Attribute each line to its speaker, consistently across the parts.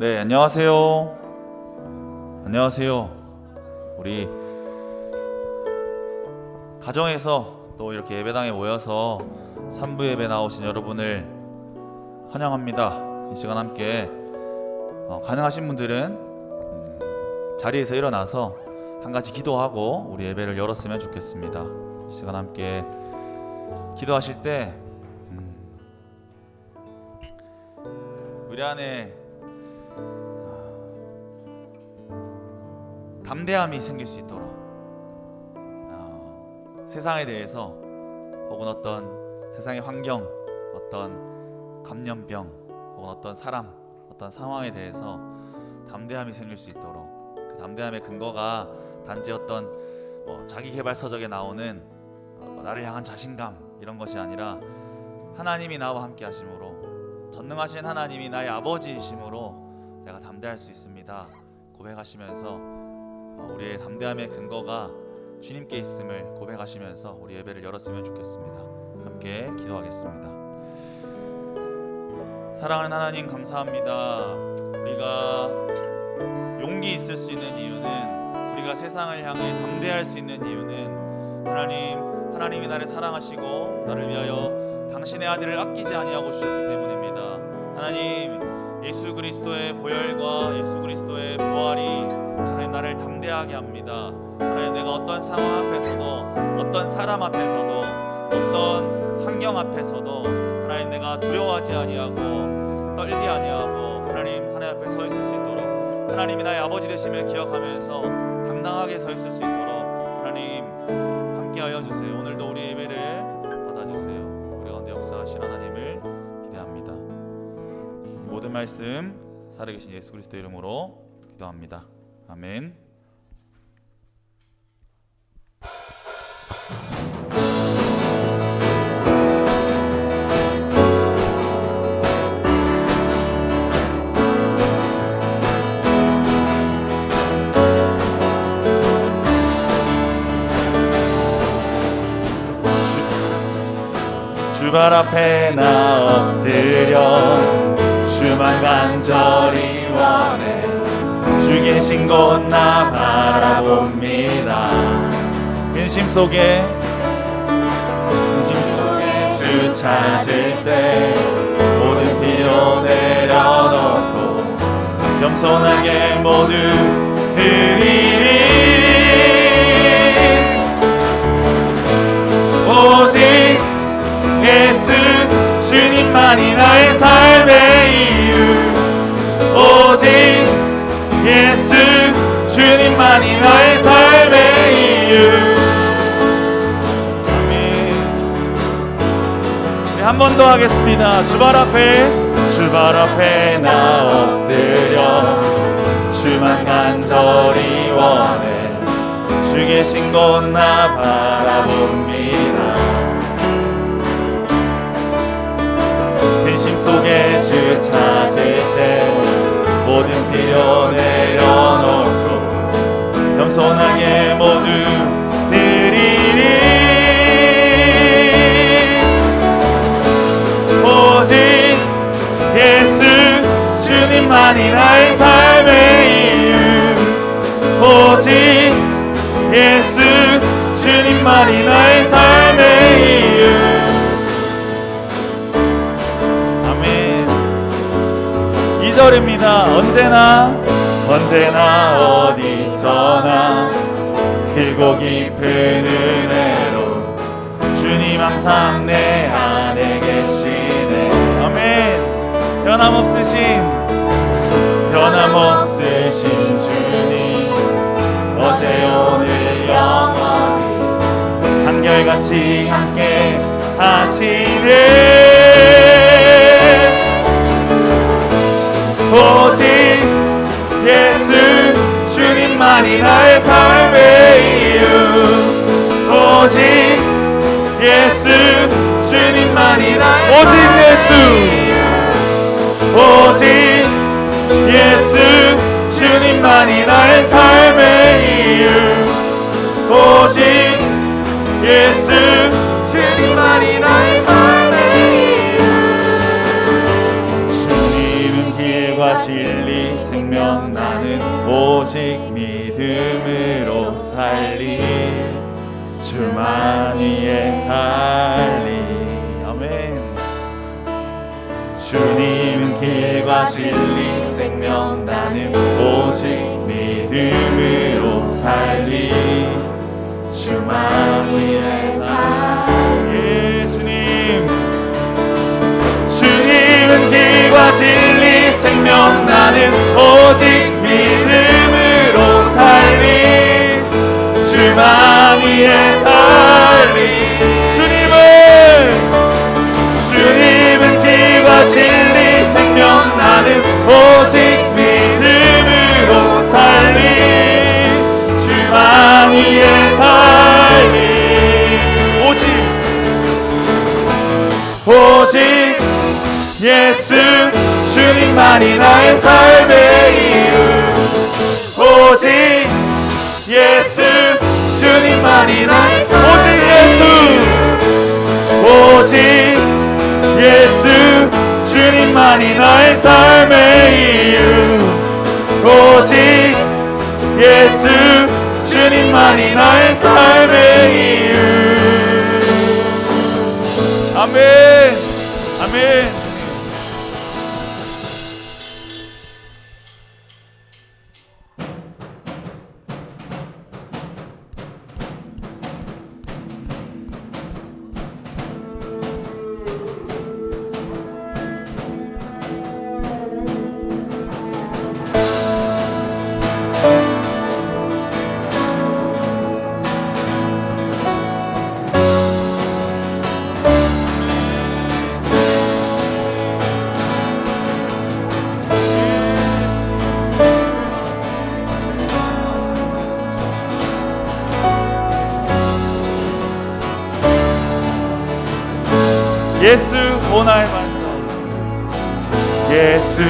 Speaker 1: 네, 안녕하세요. 안녕하세요. 우리 가정에서 또 이렇게 예배당에 모여서 3부 예배 나오신 여러분을 환영합니다. 이 시간 함께 가능하신 분들은 자리에서 일어나서 한 가지 기도하고 우리 예배를 열었으면 좋겠습니다. 이 시간 함께 기도하실 때 우리 안에 담대함이 생길 수 있도록 세상에 대해서 혹은 어떤 세상의 환경, 어떤 감염병 혹은 어떤 사람, 어떤 상황에 대해서 담대함이 생길 수 있도록, 그 담대함의 근거가 단지 어떤 자기계발 서적에 나오는 나를 향한 자신감 이런 것이 아니라 하나님이 나와 함께 하심으로, 전능하신 하나님이 나의 아버지이심으로 내가 담대할 수 있습니다 고백하시면서 우리의 담대함의 근거가 주님께 있음을 고백하시면서 우리 예배를 열었으면 좋겠습니다. 함께 기도하겠습니다. 사랑하는 하나님, 감사합니다. 우리가 용기 있을 수 있는 이유는, 우리가 세상을 향해 담대할 수 있는 이유는 하나님이 나를 사랑하시고 나를 위하여 당신의 아들을 아끼지 아니하고 주셨기 때문입니다. 하나님, 예수 그리스도의 보혈과 예수 그리스도의 부활이 하나님 나를 담대하게 합니다. 하나님, 내가 어떤 상황 앞에서도, 어떤 사람 앞에서도, 어떤 환경 앞에서도 하나님 내가 두려워하지 아니하고 떨지 아니하고 하나님 앞에 서 있을 수 있도록, 하나님이 나의 아버지 되심을 기억하면서 당당하게 서 있을 수 있도록 하나님 함께하여 주세요. 오늘도 우리 예배를 받아주세요. 우리 가운데 역사하신 하나님을 기대합니다. 모든 말씀 살아계신 예수 그리스도 이름으로 기도합니다. 아멘. 주발 앞에 나 엎드려 주만 간절히 원해. 주 계신 곳 나 바라봅니다. 근심 속에 주 찾을 때 모든 필요 내려놓고 겸손하게 모두 드리리. 오직 예수 주님만이 나의 삶의 이유. 오직 예수 주님만이 나의 삶의 이유. 아멘. 네, 한 번 더 하겠습니다. 주발 앞에 나 엎드려 주만 간절히 원해. 주 계신 곳 나 바라봅니다. 근심 속에 주 찾을 때 모든 필요 내려놓고 겸손하게 모두 드리리. 오직 예수 주님만이 나의 삶의 이유. 오직 예수 주님만이 나의 삶의 이유. 아멘. 2절입니다. 언제나 어디서나 길고 깊은 은혜로 주님 항상 내 안에 계시네. 아멘. 변함없으신 주님, 어제 오늘 영원히 한결같이 함께 하시네. 오직 예수 주님만이 나의 삶의 이유. 오직 예수 주님만이 나의 삶의 이유. 오직 예수 주님만이 나의 삶의 이유. 오직 예수 주님만이 나의 삶의 이유. 주님은 길과 진리 믿음으로 살리 주만 위해 살리. 아멘. 주님은 길과 진리 생명 나는 오직 믿음으로 살리 주만 위해 살리. 주님은 길과 진리 생명 나는 오직 믿음으로 살리 주만 위해 살리. 주님은 길과 진리 생명 나는 오직 믿음으로 살리 주만 위해 살리. 오직 예수 주님만이 나의 삶의 이유. 오직 예수 주님만이 나의 삶의 이유. 오직 예수 주님만이 나의 삶의 이유. 오직 예수 주님만이 나의 삶의 이유. 아멘. 아멘. 예수 오 나의 반석. 예수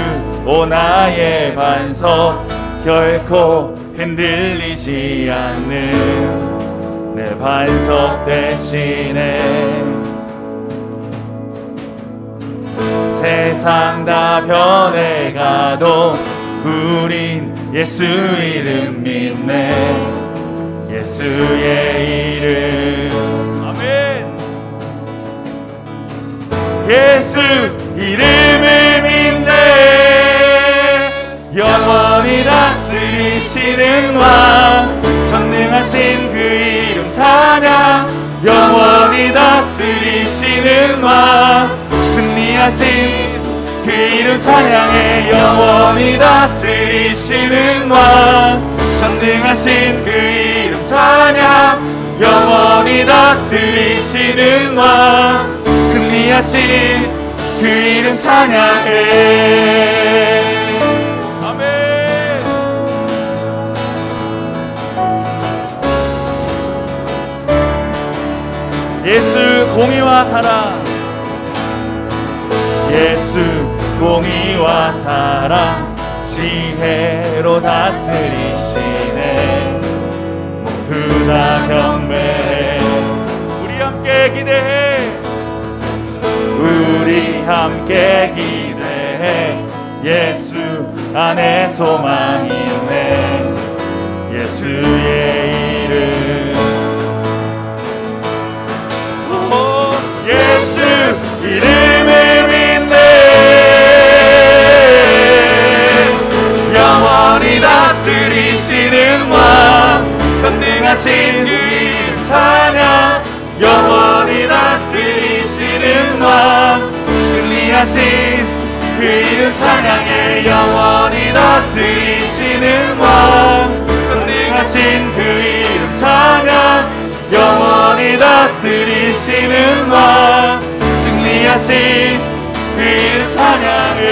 Speaker 1: 오 나의 반석. 결코 흔들리지 않는 내 반석 대신에 세상 다 변해가도 우린 예수 이름 믿네. 예수의 이름. 아멘. 예수 이름을 믿네. 영원히 다스리시는 왕. 전능하신 그 이름 찬양. 영원히 다스리시는 왕. 승리하신 그 이름 찬양해. 영원히 다스리시는 왕. 전능하신 그 이름 찬양. 영원히 다스리시는 왕. 승리하신 그 이름 찬양해. 아멘. 예수 공의와 사랑. 예수 공의와 사랑. 지혜로 다스리시네. 모두 다 경배해. 우리 함께 기대해. 우리 함께 기대해. 예수 안에 소망이 있네. 예수의 이름. 예수 이름을 믿네. 영원히 다스리시는 왕. 전능하신 그 이름 찬양. 영원히 다스리시는 왕. 승리하신 그 이름 찬양해. 영원히 다스리시는 왕. 전능하신 그 이름 찬양. 영원히 다스리시는 왕. 승리하신 그 이름 찬양해.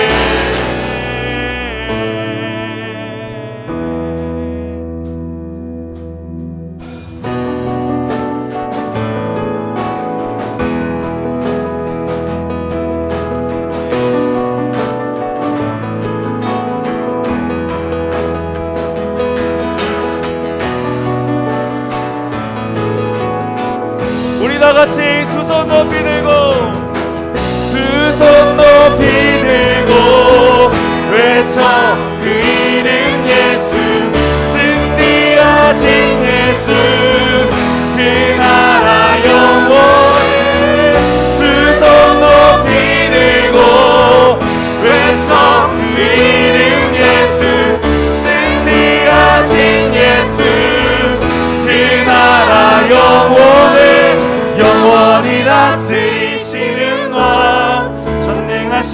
Speaker 1: 우리 다 같이 두 손 높이 들고, 두 손 높이 들고 외쳐 그 이름 예수. 승리하신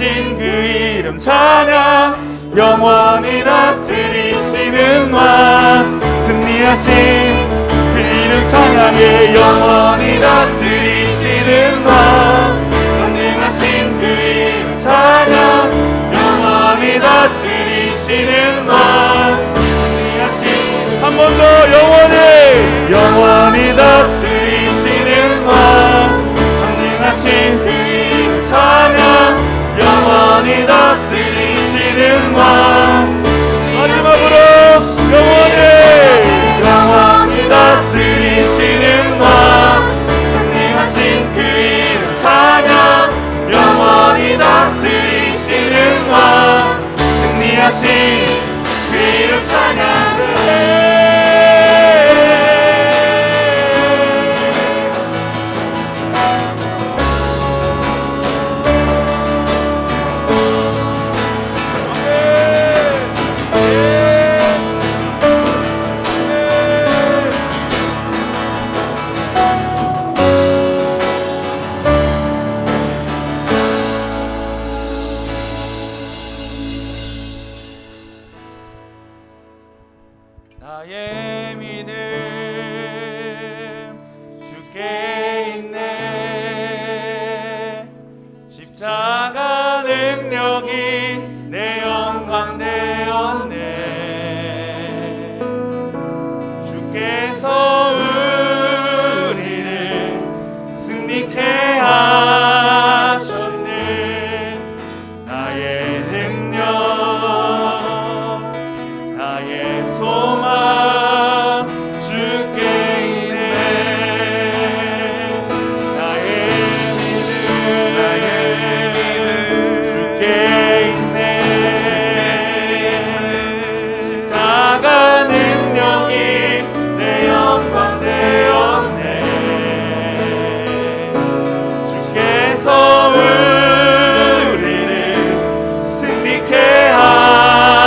Speaker 1: 전능하신 그 이름 찬양, 영원히 다스리시는 왕, 승리하신 그 이름 찬양해, 영원히 다스리시는 왕, 전능하신 그 이름 찬양, 영원히 다스리시는 왕, 승리하신 한 번 더 영원히 다스리시는 왕, 전능하신 그 이름 찬양, 영원히 다스리시는 왕, 마지막으로 영원히 다스리시는 왕, 승리하신 그 이름 찬양, 영원히 다스리시는 왕, 승리하신 그 이름 찬양해. 나의 믿음 주께 있네, 십자가 능력이 내 영광 되었네, 주께서 우리를 승리케 하셨네, 나의 능력 나의 소망 주께 있네, 나의 믿음 주께 있네, 십자가 능력이 내 영광 되었네, 주께서 우리를 승리케 하시니,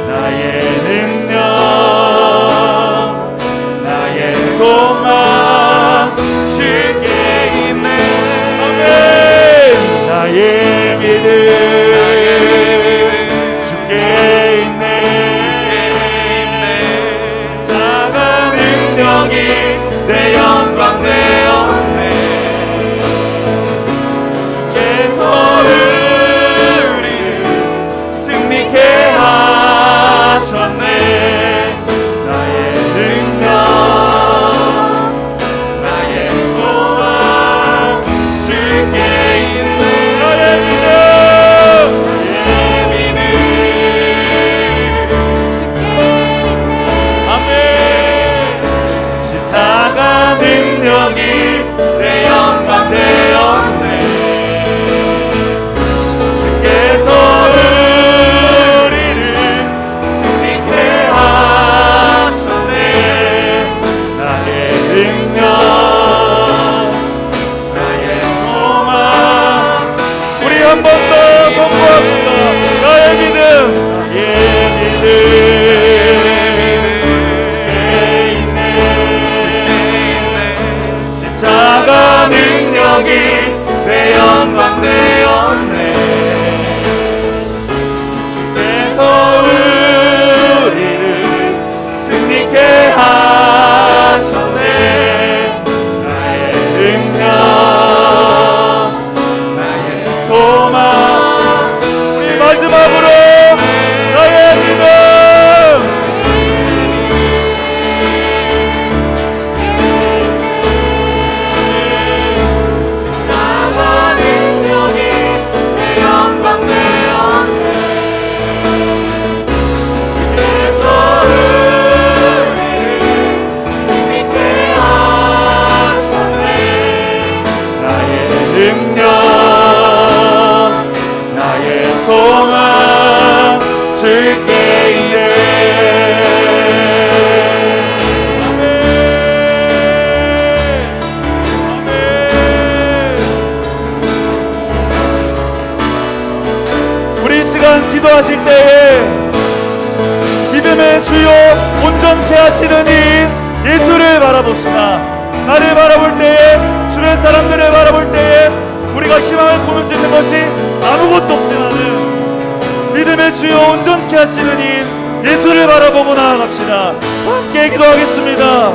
Speaker 1: 나의 능력 나의 소망 주께 있네, 아멘. 나의 믿음 주께 있네, 십자가 능력이 내 영광 되었네, 주께서 우리를 승리케 하셨네, 나의 능력 나의 소망 주께 있네, 나의 믿음 주께 있네, 아멘. 십자가 능력이 내 영광 되었네, 주께서 우리를 승리케 하셨네, 나의 능력 나의 소망. 우리 한 번 더 선포합시다. 나의 믿음 십자가 능력이 내 영광 되었네, 주께서 우리를 승리케 하셨네, 나의 능력 나의 소망. 우리 마지막으로 나의 믿음 십자가 능력이 내 영광 되었네, 주께서 우리를 승리케 하셨네, 나의 능력 나의 소망 주께 있네, 아멘 아멘. 우리 시간 기도하실 때에 믿음의 주요 온전케 하시는 이 예수를 바라봅시다. 나를 바라볼 때에, 주변 사람들을 바라볼 때에
Speaker 2: 우리가 희망을 품을 수 있는 것이 아무것도 없지만은 믿음의 주여 온전케 하시는 이 예수를 바라보고 나아갑시다. 함께 기도하겠습니다.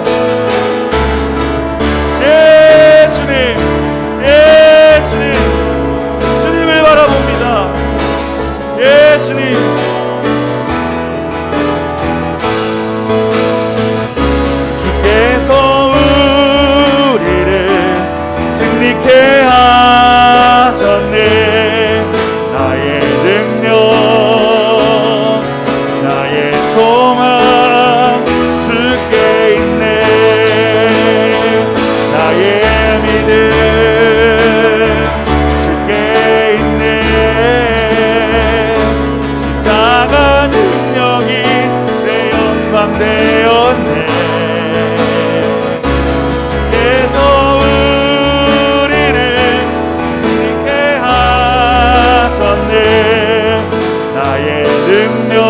Speaker 2: 예 주님, 예 주님, 주님을 바라봅니다. 예 주님, 주께서 우리를 승리케 하셨네. 나의 능력, 나의 소망 주께 있네. 나의 믿음 주께 있네. 십자가 능력이 내 영광 되었네. 주께서 우리를 승리케 하셨네. 나의 능력,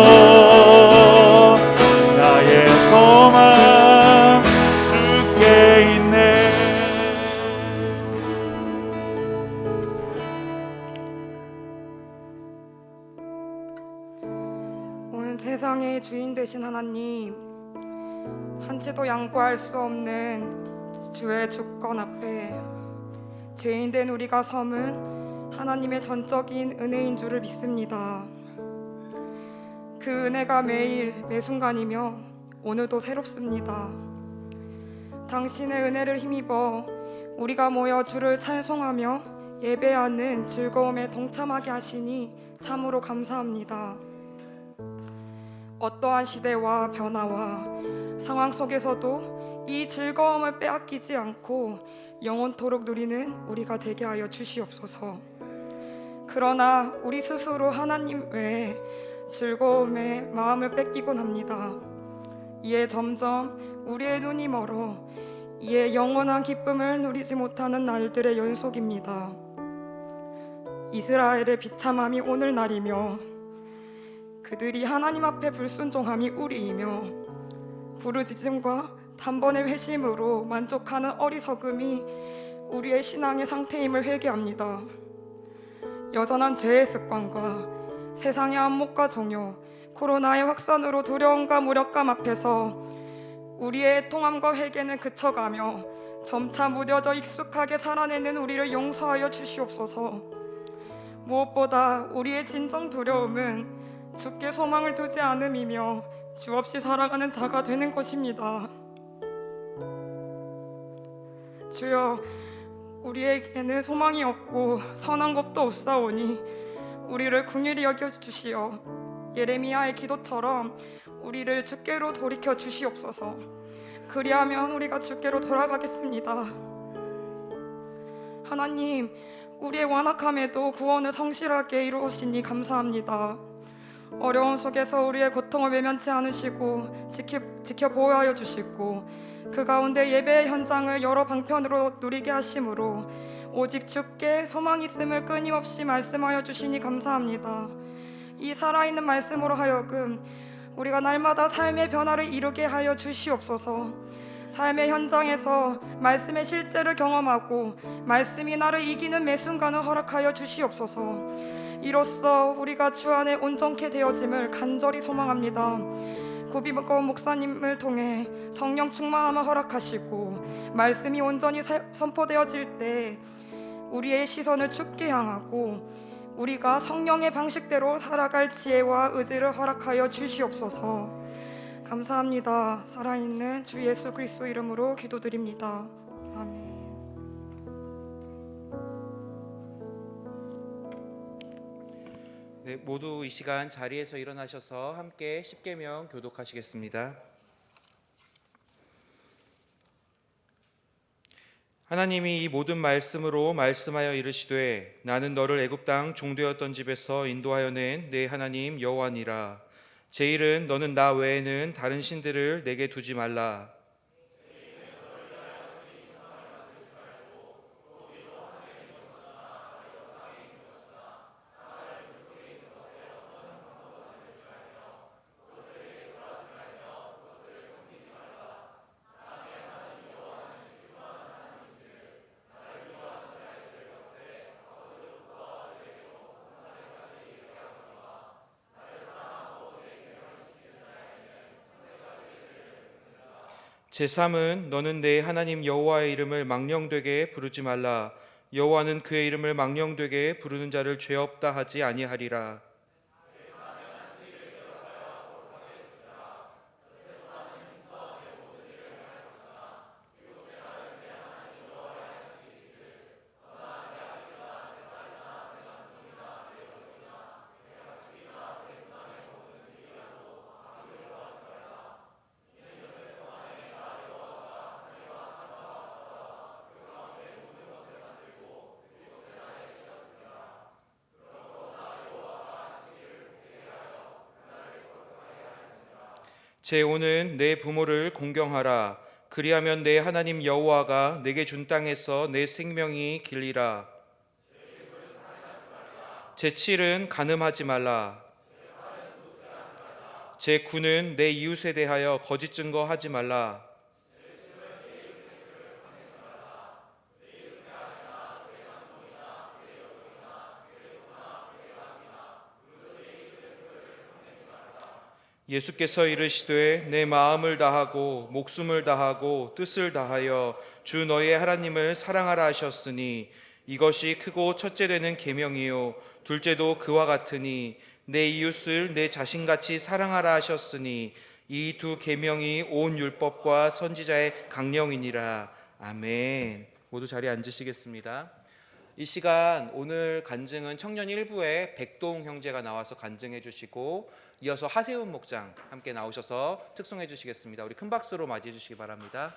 Speaker 2: 나의 소망 주께 있네.
Speaker 3: 온 세상의 주인 되신 하나님, 한 채도 양보할 수 없는 주의 주권 앞에 죄인된 우리가 섬은 하나님의 전적인 은혜인 줄을 믿습니다. 그 은혜가 매일 매순간이며 오늘도 새롭습니다. 당신의 은혜를 힘입어 우리가 모여 주를 찬송하며 예배하는 즐거움에 동참하게 하시니 참으로 감사합니다. 어떠한 시대와 변화와 상황 속에서도 이 즐거움을 빼앗기지 않고 영원토록 누리는 우리가 되게 하여 주시옵소서. 그러나 우리 스스로 하나님 외에 즐거움에 마음을 뺏기곤 합니다. 이에 점점 우리의 눈이 멀어 이에 영원한 기쁨을 누리지 못하는 날들의 연속입니다. 이스라엘의 비참함이 오늘날이며 그들이 하나님 앞에 불순종함이 우리이며 부르짖음과 단번의 회심으로 만족하는 어리석음이 우리의 신앙의 상태임을 회개합니다. 여전한 죄의 습관과 세상의 안목과 정욕, 코로나의 확산으로 두려움과 무력감 앞에서 우리의 애통함과 회개는 그쳐가며 점차 무뎌져 익숙하게 살아내는 우리를 용서하여 주시옵소서. 무엇보다 우리의 진정 두려움은 주께 소망을 두지 않음이며 주 없이 살아가는 자가 되는 것입니다. 주여, 우리에게는 소망이 없고 선한 것도 없사오니 우리를 긍휼히 여겨주시어 예레미야의 기도처럼 우리를 주께로 돌이켜 주시옵소서. 그리하면 우리가 주께로 돌아가겠습니다. 하나님, 우리의 완악함에도 구원을 성실하게 이루시니 감사합니다. 어려움 속에서 우리의 고통을 외면치 않으시고 지켜 보호하여 주시고 그 가운데 예배의 현장을 여러 방편으로 누리게 하심으로 오직 주께 소망이 있음을 끊임없이 말씀하여 주시니 감사합니다. 이 살아있는 말씀으로 하여금 우리가 날마다 삶의 변화를 이루게 하여 주시옵소서. 삶의 현장에서 말씀의 실제를 경험하고 말씀이 나를 이기는 매 순간을 허락하여 주시옵소서. 이로써 우리가 주 안에 온전케 되어짐을 간절히 소망합니다. 구비먹은 목사님을 통해 성령 충만함을 허락하시고 말씀이 온전히 선포되어질 때 우리의 시선을 주께 향하고 우리가 성령의 방식대로 살아갈 지혜와 의지를 허락하여 주시옵소서. 감사합니다. 살아있는 주 예수 그리스도 이름으로 기도드립니다. 아멘.
Speaker 4: 네, 모두 이 시간 자리에서 일어나셔서 함께 십계명 교독하시겠습니다. 하나님이 이 모든 말씀으로 말씀하여 이르시되 나는 너를 애굽 땅 종되었던 집에서 인도하여 낸 내 하나님 여호와니라. 제1은 너는 나 외에는 다른 신들을 내게 두지 말라. 제3은 너는 내 하나님 여호와의 이름을 망령되게 부르지 말라. 여호와는 그의 이름을 망령되게 부르는 자를 죄 없다 하지 아니하리라. 제5는 내 부모를 공경하라. 그리하면 내 하나님 여호와가 내게 준 땅에서 내 생명이 길리라. 제7은 간음하지 말라. 제9는 내 이웃에 대하여 거짓 증거하지 말라. 예수께서 이르시되 내 마음을 다하고 목숨을 다하고 뜻을 다하여 주 너의 하나님을 사랑하라 하셨으니 이것이 크고 첫째 되는 계명이요 둘째도 그와 같으니 내 이웃을 내 자신같이 사랑하라 하셨으니 이 두 계명이 온 율법과 선지자의 강령이니라. 아멘. 모두 자리에 앉으시겠습니다. 이 시간 오늘 간증은 청년 일부에 백동 형제가 나와서 간증해 주시고 이어서 하세훈 목장 함께 나오셔서 특송해 주시겠습니다. 우리 큰 박수로 맞이해 주시기 바랍니다.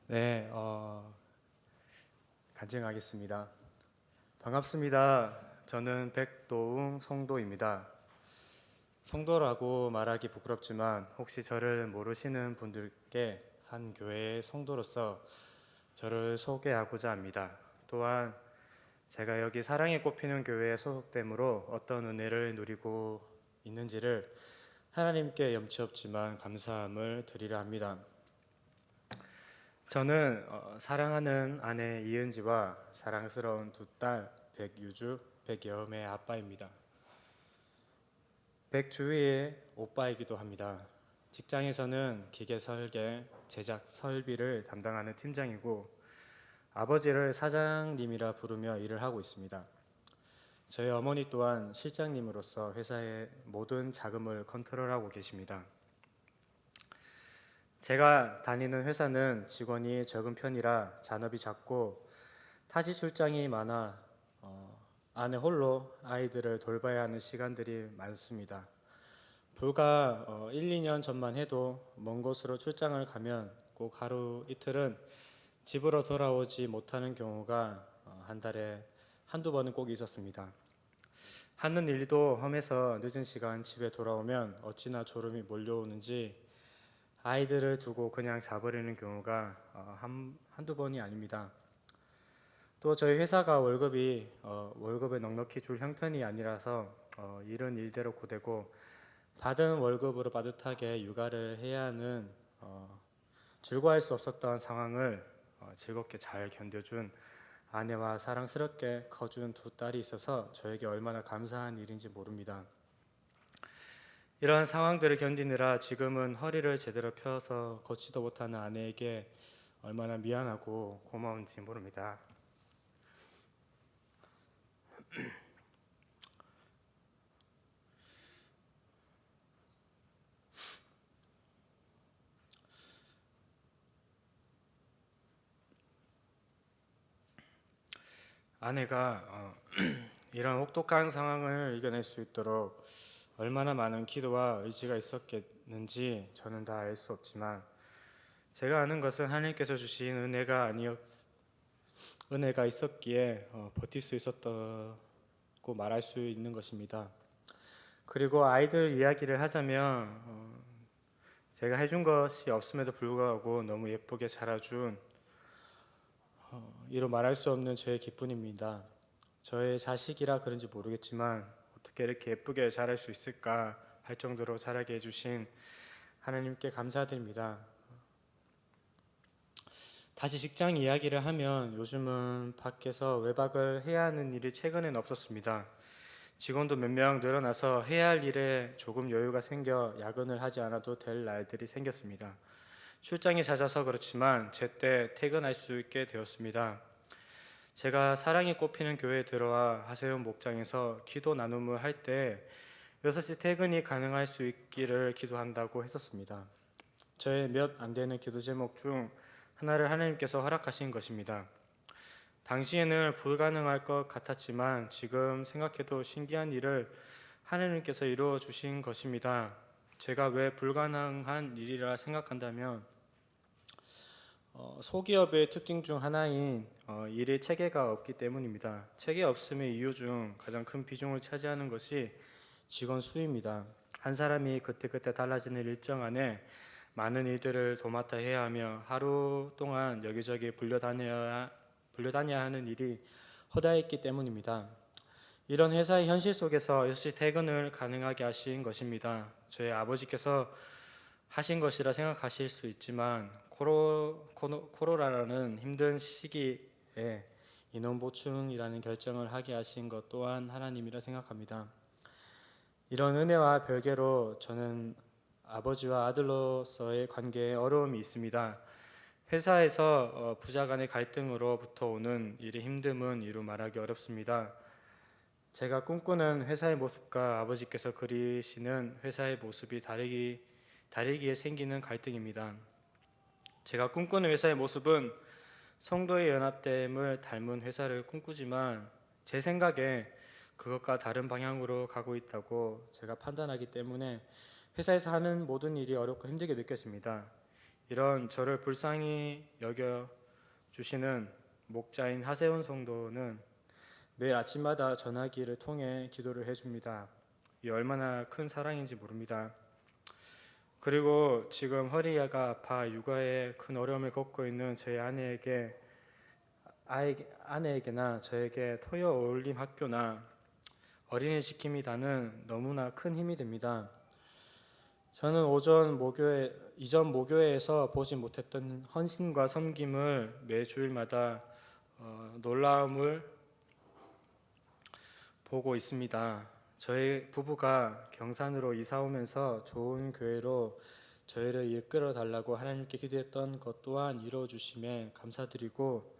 Speaker 5: 네, 간증하겠습니다. 반갑습니다. 저는 백도웅 성도입니다. 성도라고 말하기 부끄럽지만 혹시 저를 모르시는 분들께 한 교회의 성도로서 저를 소개하고자 합니다. 또한 제가 여기 사랑이 꽃피는 교회에 소속됨으로 어떤 은혜를 누리고 있는지를 하나님께 염치 없지만 감사함을 드리려 합니다. 저는 사랑하는 아내 이은지와 사랑스러운 두 딸 백유주, 백여음의 아빠입니다. 백주희의 오빠이기도 합니다. 직장에서는 기계 설계, 제작 설비를 담당하는 팀장이고 아버지를 사장님이라 부르며 일을 하고 있습니다. 저희 어머니 또한 실장님으로서 회사의 모든 자금을 컨트롤하고 계십니다. 제가 다니는 회사는 직원이 적은 편이라 잔업이 작고 타지 출장이 많아 아내 홀로 아이들을 돌봐야 하는 시간들이 많습니다. 불과 1, 2년 전만 해도 먼 곳으로 출장을 가면 꼭 하루 이틀은 집으로 돌아오지 못하는 경우가 한 달에 한두 번은 꼭 있었습니다. 하는 일도 험해서 늦은 시간 집에 돌아오면 어찌나 졸음이 몰려오는지 아이들을 두고 그냥 자버리는 경우가 한두 번이 아닙니다. 또 저희 회사가 월급을 넉넉히 줄 형편이 아니라서 일은 일대로 고되고 받은 월급으로 빠듯하게 육아를 해야 하는 즐거워할 수 없었던 상황을 즐겁게 잘 견뎌준 아내와 사랑스럽게 커준 두 딸이 있어서 저에게 얼마나 감사한 일인지 모릅니다. 이러한 상황들을 견디느라 지금은 허리를 제대로 펴서 걷지도 못하는 아내에게 얼마나 미안하고 고마운지 모릅니다. 아내가 이런 혹독한 상황을 이겨낼 수 있도록 얼마나 많은 기도와 의지가 있었겠는지 저는 다 알 수 없지만 제가 아는 것은 하나님께서 주신 은혜가 은혜가 있었기에 버틸 수 있었다고 말할 수 있는 것입니다. 그리고 아이들 이야기를 하자면 제가 해준 것이 없음에도 불구하고 너무 예쁘게 자라준 이로 말할 수 없는 저의 기쁨입니다. 저의 자식이라 그런지 모르겠지만 어떻게 이렇게 예쁘게 자랄 수 있을까 할 정도로 자라게 해주신 하나님께 감사드립니다. 다시 직장 이야기를 하면 요즘은 밖에서 외박을 해야 하는 일이 최근에는 없었습니다. 직원도 몇 명 늘어나서 해야 할 일에 조금 여유가 생겨 야근을 하지 않아도 될 날들이 생겼습니다. 출장이 잦아서 그렇지만 제때 퇴근할 수 있게 되었습니다. 제가 사랑이 꼽히는 교회에 들어와 하세훈 목장에서 기도 나눔을 할 때 6시 퇴근이 가능할 수 있기를 기도한다고 했었습니다. 저의 몇 안 되는 기도 제목 중 하나를 하나님께서 허락하신 것입니다. 당시에는 불가능할 것 같았지만 지금 생각해도 신기한 일을 하나님께서 이루어 주신 것입니다. 제가 왜 불가능한 일이라 생각한다면 소기업의 특징 중 하나인 일의 체계가 없기 때문입니다. 체계 없음의 이유 중 가장 큰 비중을 차지하는 것이 직원 수입니다. 한 사람이 그때그때 달라지는 일정 안에 많은 일들을 도맡아 해야 하며 하루 동안 여기저기 불려다녀야 하는 일이 허다했기 때문입니다. 이런 회사의 현실 속에서 6시 퇴근을 가능하게 하신 것입니다. 저희 아버지께서 하신 것이라 생각하실 수 있지만 코로나라는 힘든 시기에 인원 보충이라는 결정을 하게 하신 것 또한 하나님이라 생각합니다. 이런 은혜와 별개로 저는 아버지와 아들로서의 관계에 어려움이 있습니다. 회사에서 부자 간의 갈등으로부터 오는 일의 힘듦은 이루 말하기 어렵습니다. 제가 꿈꾸는 회사의 모습과 아버지께서 그리시는 회사의 모습이 다르기에 생기는 갈등입니다. 제가 꿈꾸는 회사의 모습은 성도의 연합됨을 닮은 회사를 꿈꾸지만 제 생각에 그것과 다른 방향으로 가고 있다고 제가 판단하기 때문에 회사에서 하는 모든 일이 어렵고 힘들게 느껴집니다. 이런 저를 불쌍히 여겨주시는 목자인 하세훈 성도는 매일 아침마다 전화기를 통해 기도를 해줍니다. 이 얼마나 큰 사랑인지 모릅니다. 그리고 지금 허리가 아파 육아에 큰 어려움을 겪고 있는 제 아내에게나 저에게 토요 어울림 학교나 어린이 지킴이단은 너무나 큰 힘이 됩니다. 저는 이전 모교회에서 보지 못했던 헌신과 섬김을 매 주일마다 놀라움을 보고 있습니다. 저희 부부가 경산으로 이사 오면서 좋은 교회로 저희를 이끌어 달라고 하나님께 기도했던 것 또한 이루어 주심에 감사드리고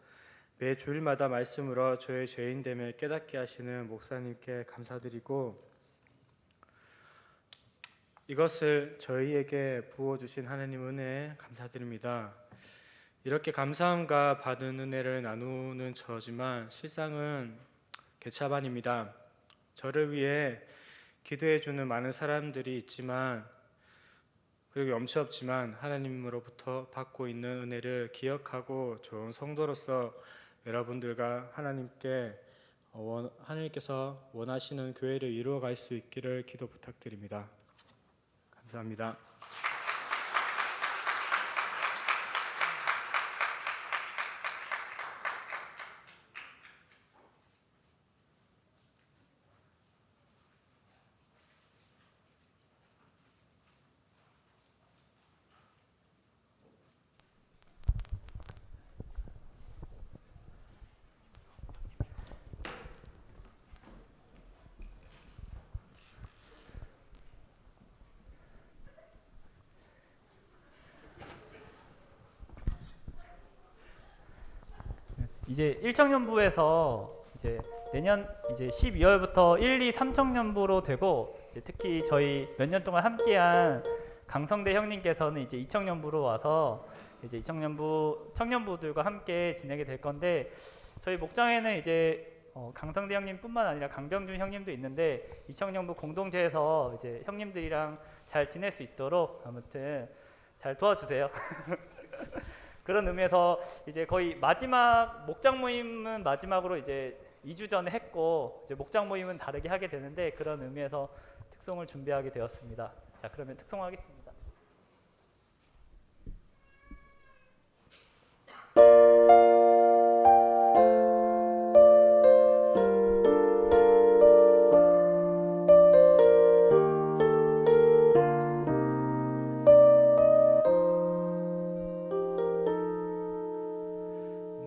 Speaker 5: 매 주일마다 말씀으로 저의 죄인됨을 깨닫게 하시는 목사님께 감사드리고 이것을 저희에게 부어주신 하나님 은혜에 감사드립니다. 이렇게 감사함과 받은 은혜를 나누는 저지만 실상은 개차반입니다. 저를 위해 기도해주는 많은 사람들이 있지만 그리고 염치 없지만 하나님으로부터 받고 있는 은혜를 기억하고 좋은 성도로서 여러분들과 하나님께서 원하시는 교회를 이루어갈 수 있기를 기도 부탁드립니다. 감사합니다.
Speaker 6: 이제 1청년부에서 이제 내년 이제 12월부터 1, 2, 3청년부로 되고 이제 특히 저희 몇 년 동안 함께한 강성대 형님께서는 이제 2청년부로 와서 이제 2청년부 청년부들과 함께 지내게 될 건데 저희 목장에는 이제 강성대 형님뿐만 아니라 강병준 형님도 있는데 2청년부 공동체에서 이제 형님들이랑 잘 지낼 수 있도록 아무튼 잘 도와주세요. 그런 의미에서 이제 거의 마지막 목장 모임은 마지막으로 이제 2주 전에 했고 이제 목장 모임은 다르게 하게 되는데 그런 의미에서 특송을 준비하게 되었습니다. 자, 그러면 특송하겠습니다.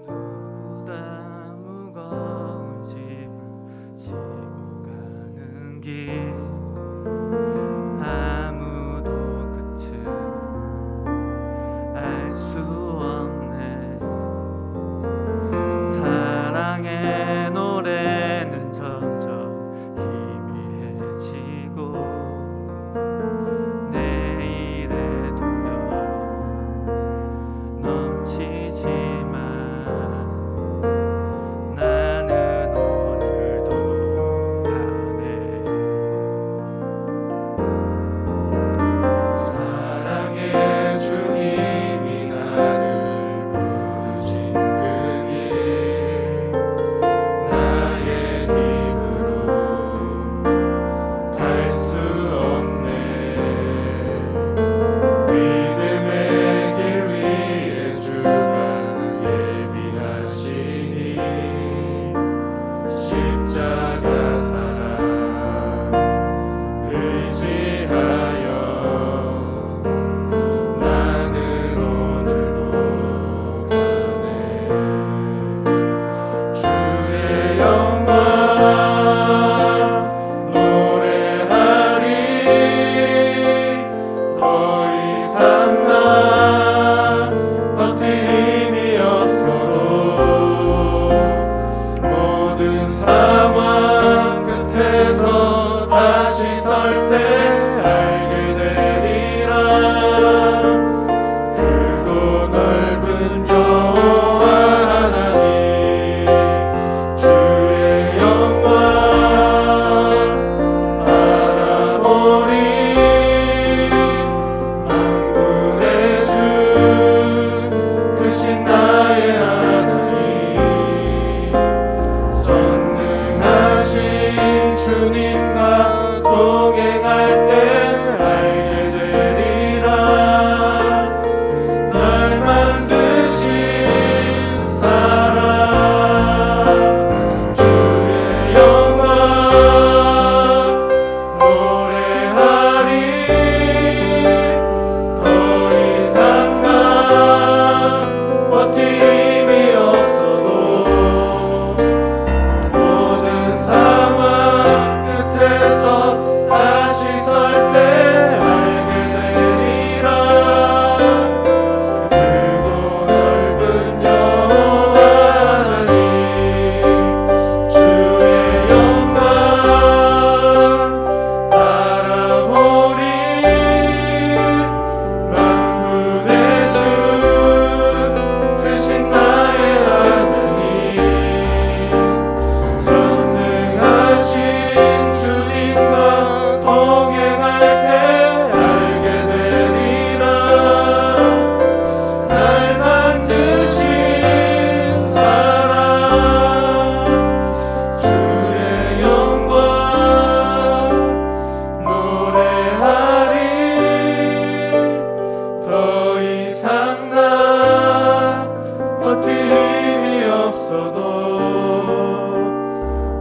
Speaker 7: 누구다 무거운 짐을 지고 가는 길 아무도 끝을 알 수 없네. 사랑의 노래는 점점 희미해지고 내일의 두려움 넘치지만 나는 오늘도 가네.
Speaker 8: 사랑의 주님이 나를 부르신 그 길 나의 힘으로 갈 수 없네. 믿음의 길 위에 주가 예비하시니 십자가 사랑 의지하여 나는 오늘도 가네. 주의 영광 노래하리. 더 이상 나 버틸 힘이 없어도 모든 상황 끝에서 다시 설 때 알게 되리라. 크고 넓은 여호와 하나님 주의 영광 바라보리. 만군의 주 크신 나의 하나님 전능하신 주님과 동행할 때 알게 되리라. 날 만드신 사랑 주의 영광 노래하리. 더 이상 나 버틸 힘이 없어도 모든 상황 끝에서 다시 설 때 알게 되리라. 크고 넓은 여호와 하나님 주의 영광 바라보리. 만군의 주 크신 나의 하나님 전능하신 주님과 동행할 때 알게 되리라. 날 만드신 사랑 주의 영광 노래하리. 더 이상 나 버틸 힘이 없어도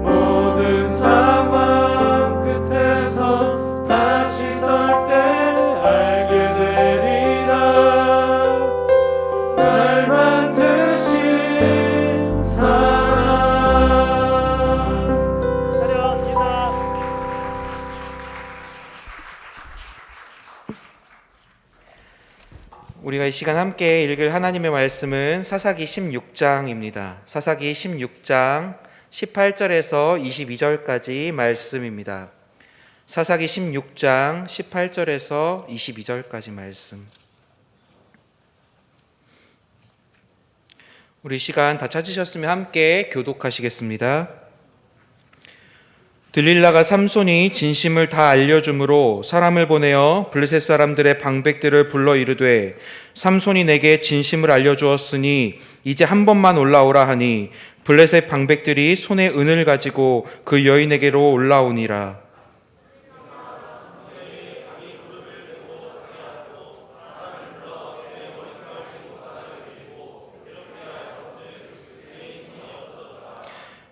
Speaker 8: 모든 상황 끝에서 다시 설 때 알게 되리라. 날 만드신 사랑.
Speaker 6: 차렷 인사.
Speaker 4: 우리가 이 시간 함께 읽을 하나님의 말씀은 사사기 16장입니다. 사사기 16장 18절에서 22절까지 말씀입니다. 사사기 16장 18절에서 22절까지 말씀. 우리 시간 다 찾으셨으면 함께 교독하시겠습니다. 들릴라가 삼손이 진심을 다 알려주므로 사람을 보내어 블레셋 사람들의 방백들을 불러 이르되 삼손이 내게 진심을 알려주었으니 이제 한 번만 올라오라 하니 블레셋 방백들이 손에 은을 가지고 그 여인에게로 올라오니라.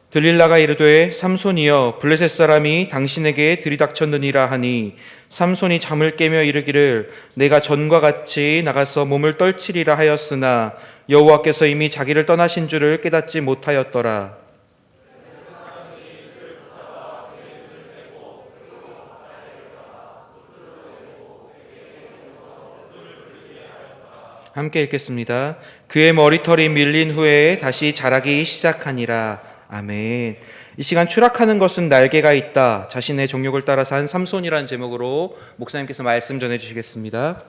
Speaker 4: 들릴라가 이르되 삼손이여 블레셋 사람이 당신에게 들이닥쳤느니라 하니 삼손이 잠을 깨며 이르기를 내가 전과 같이 나가서 몸을 떨치리라 하였으나 여호와께서 이미 자기를 떠나신 줄을 깨닫지 못하였더라. 함께 읽겠습니다. 그의 머리털이 밀린 후에 다시 자라기 시작하니라. 아멘. 이 시간 추락하는 것은 날개가 있다. 자신의 정욕을 따라 산 삼손이라는 제목으로 목사님께서 말씀 전해 주시겠습니다.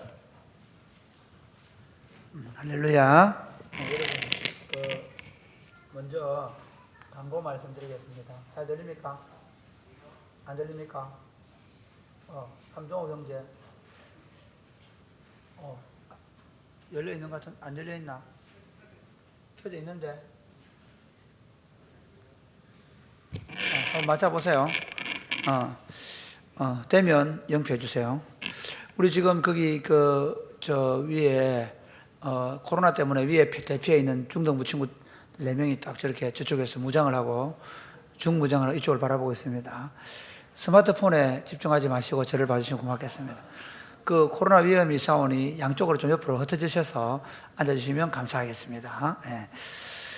Speaker 9: 할렐루야. 먼저 광고 말씀드리겠습니다. 잘 들립니까? 안 들립니까? 함종호 형제. 열려 있는 것 같은 안 열려 있나? 켜져 있는데. 한번 맞춰보세요. 되면 영표해 주세요. 우리 지금 거기 저 위에 코로나 때문에 위에 대피해 있는 중등부 친구 4명이 딱 저렇게 저쪽에서 무장을 하고 중무장을 이쪽을 바라보고 있습니다. 스마트폰에 집중하지 마시고 저를 봐주시면 고맙겠습니다. 그 코로나 위험이 사오니 양쪽으로 좀 옆으로 흩어지셔서 앉아주시면 감사하겠습니다. 네.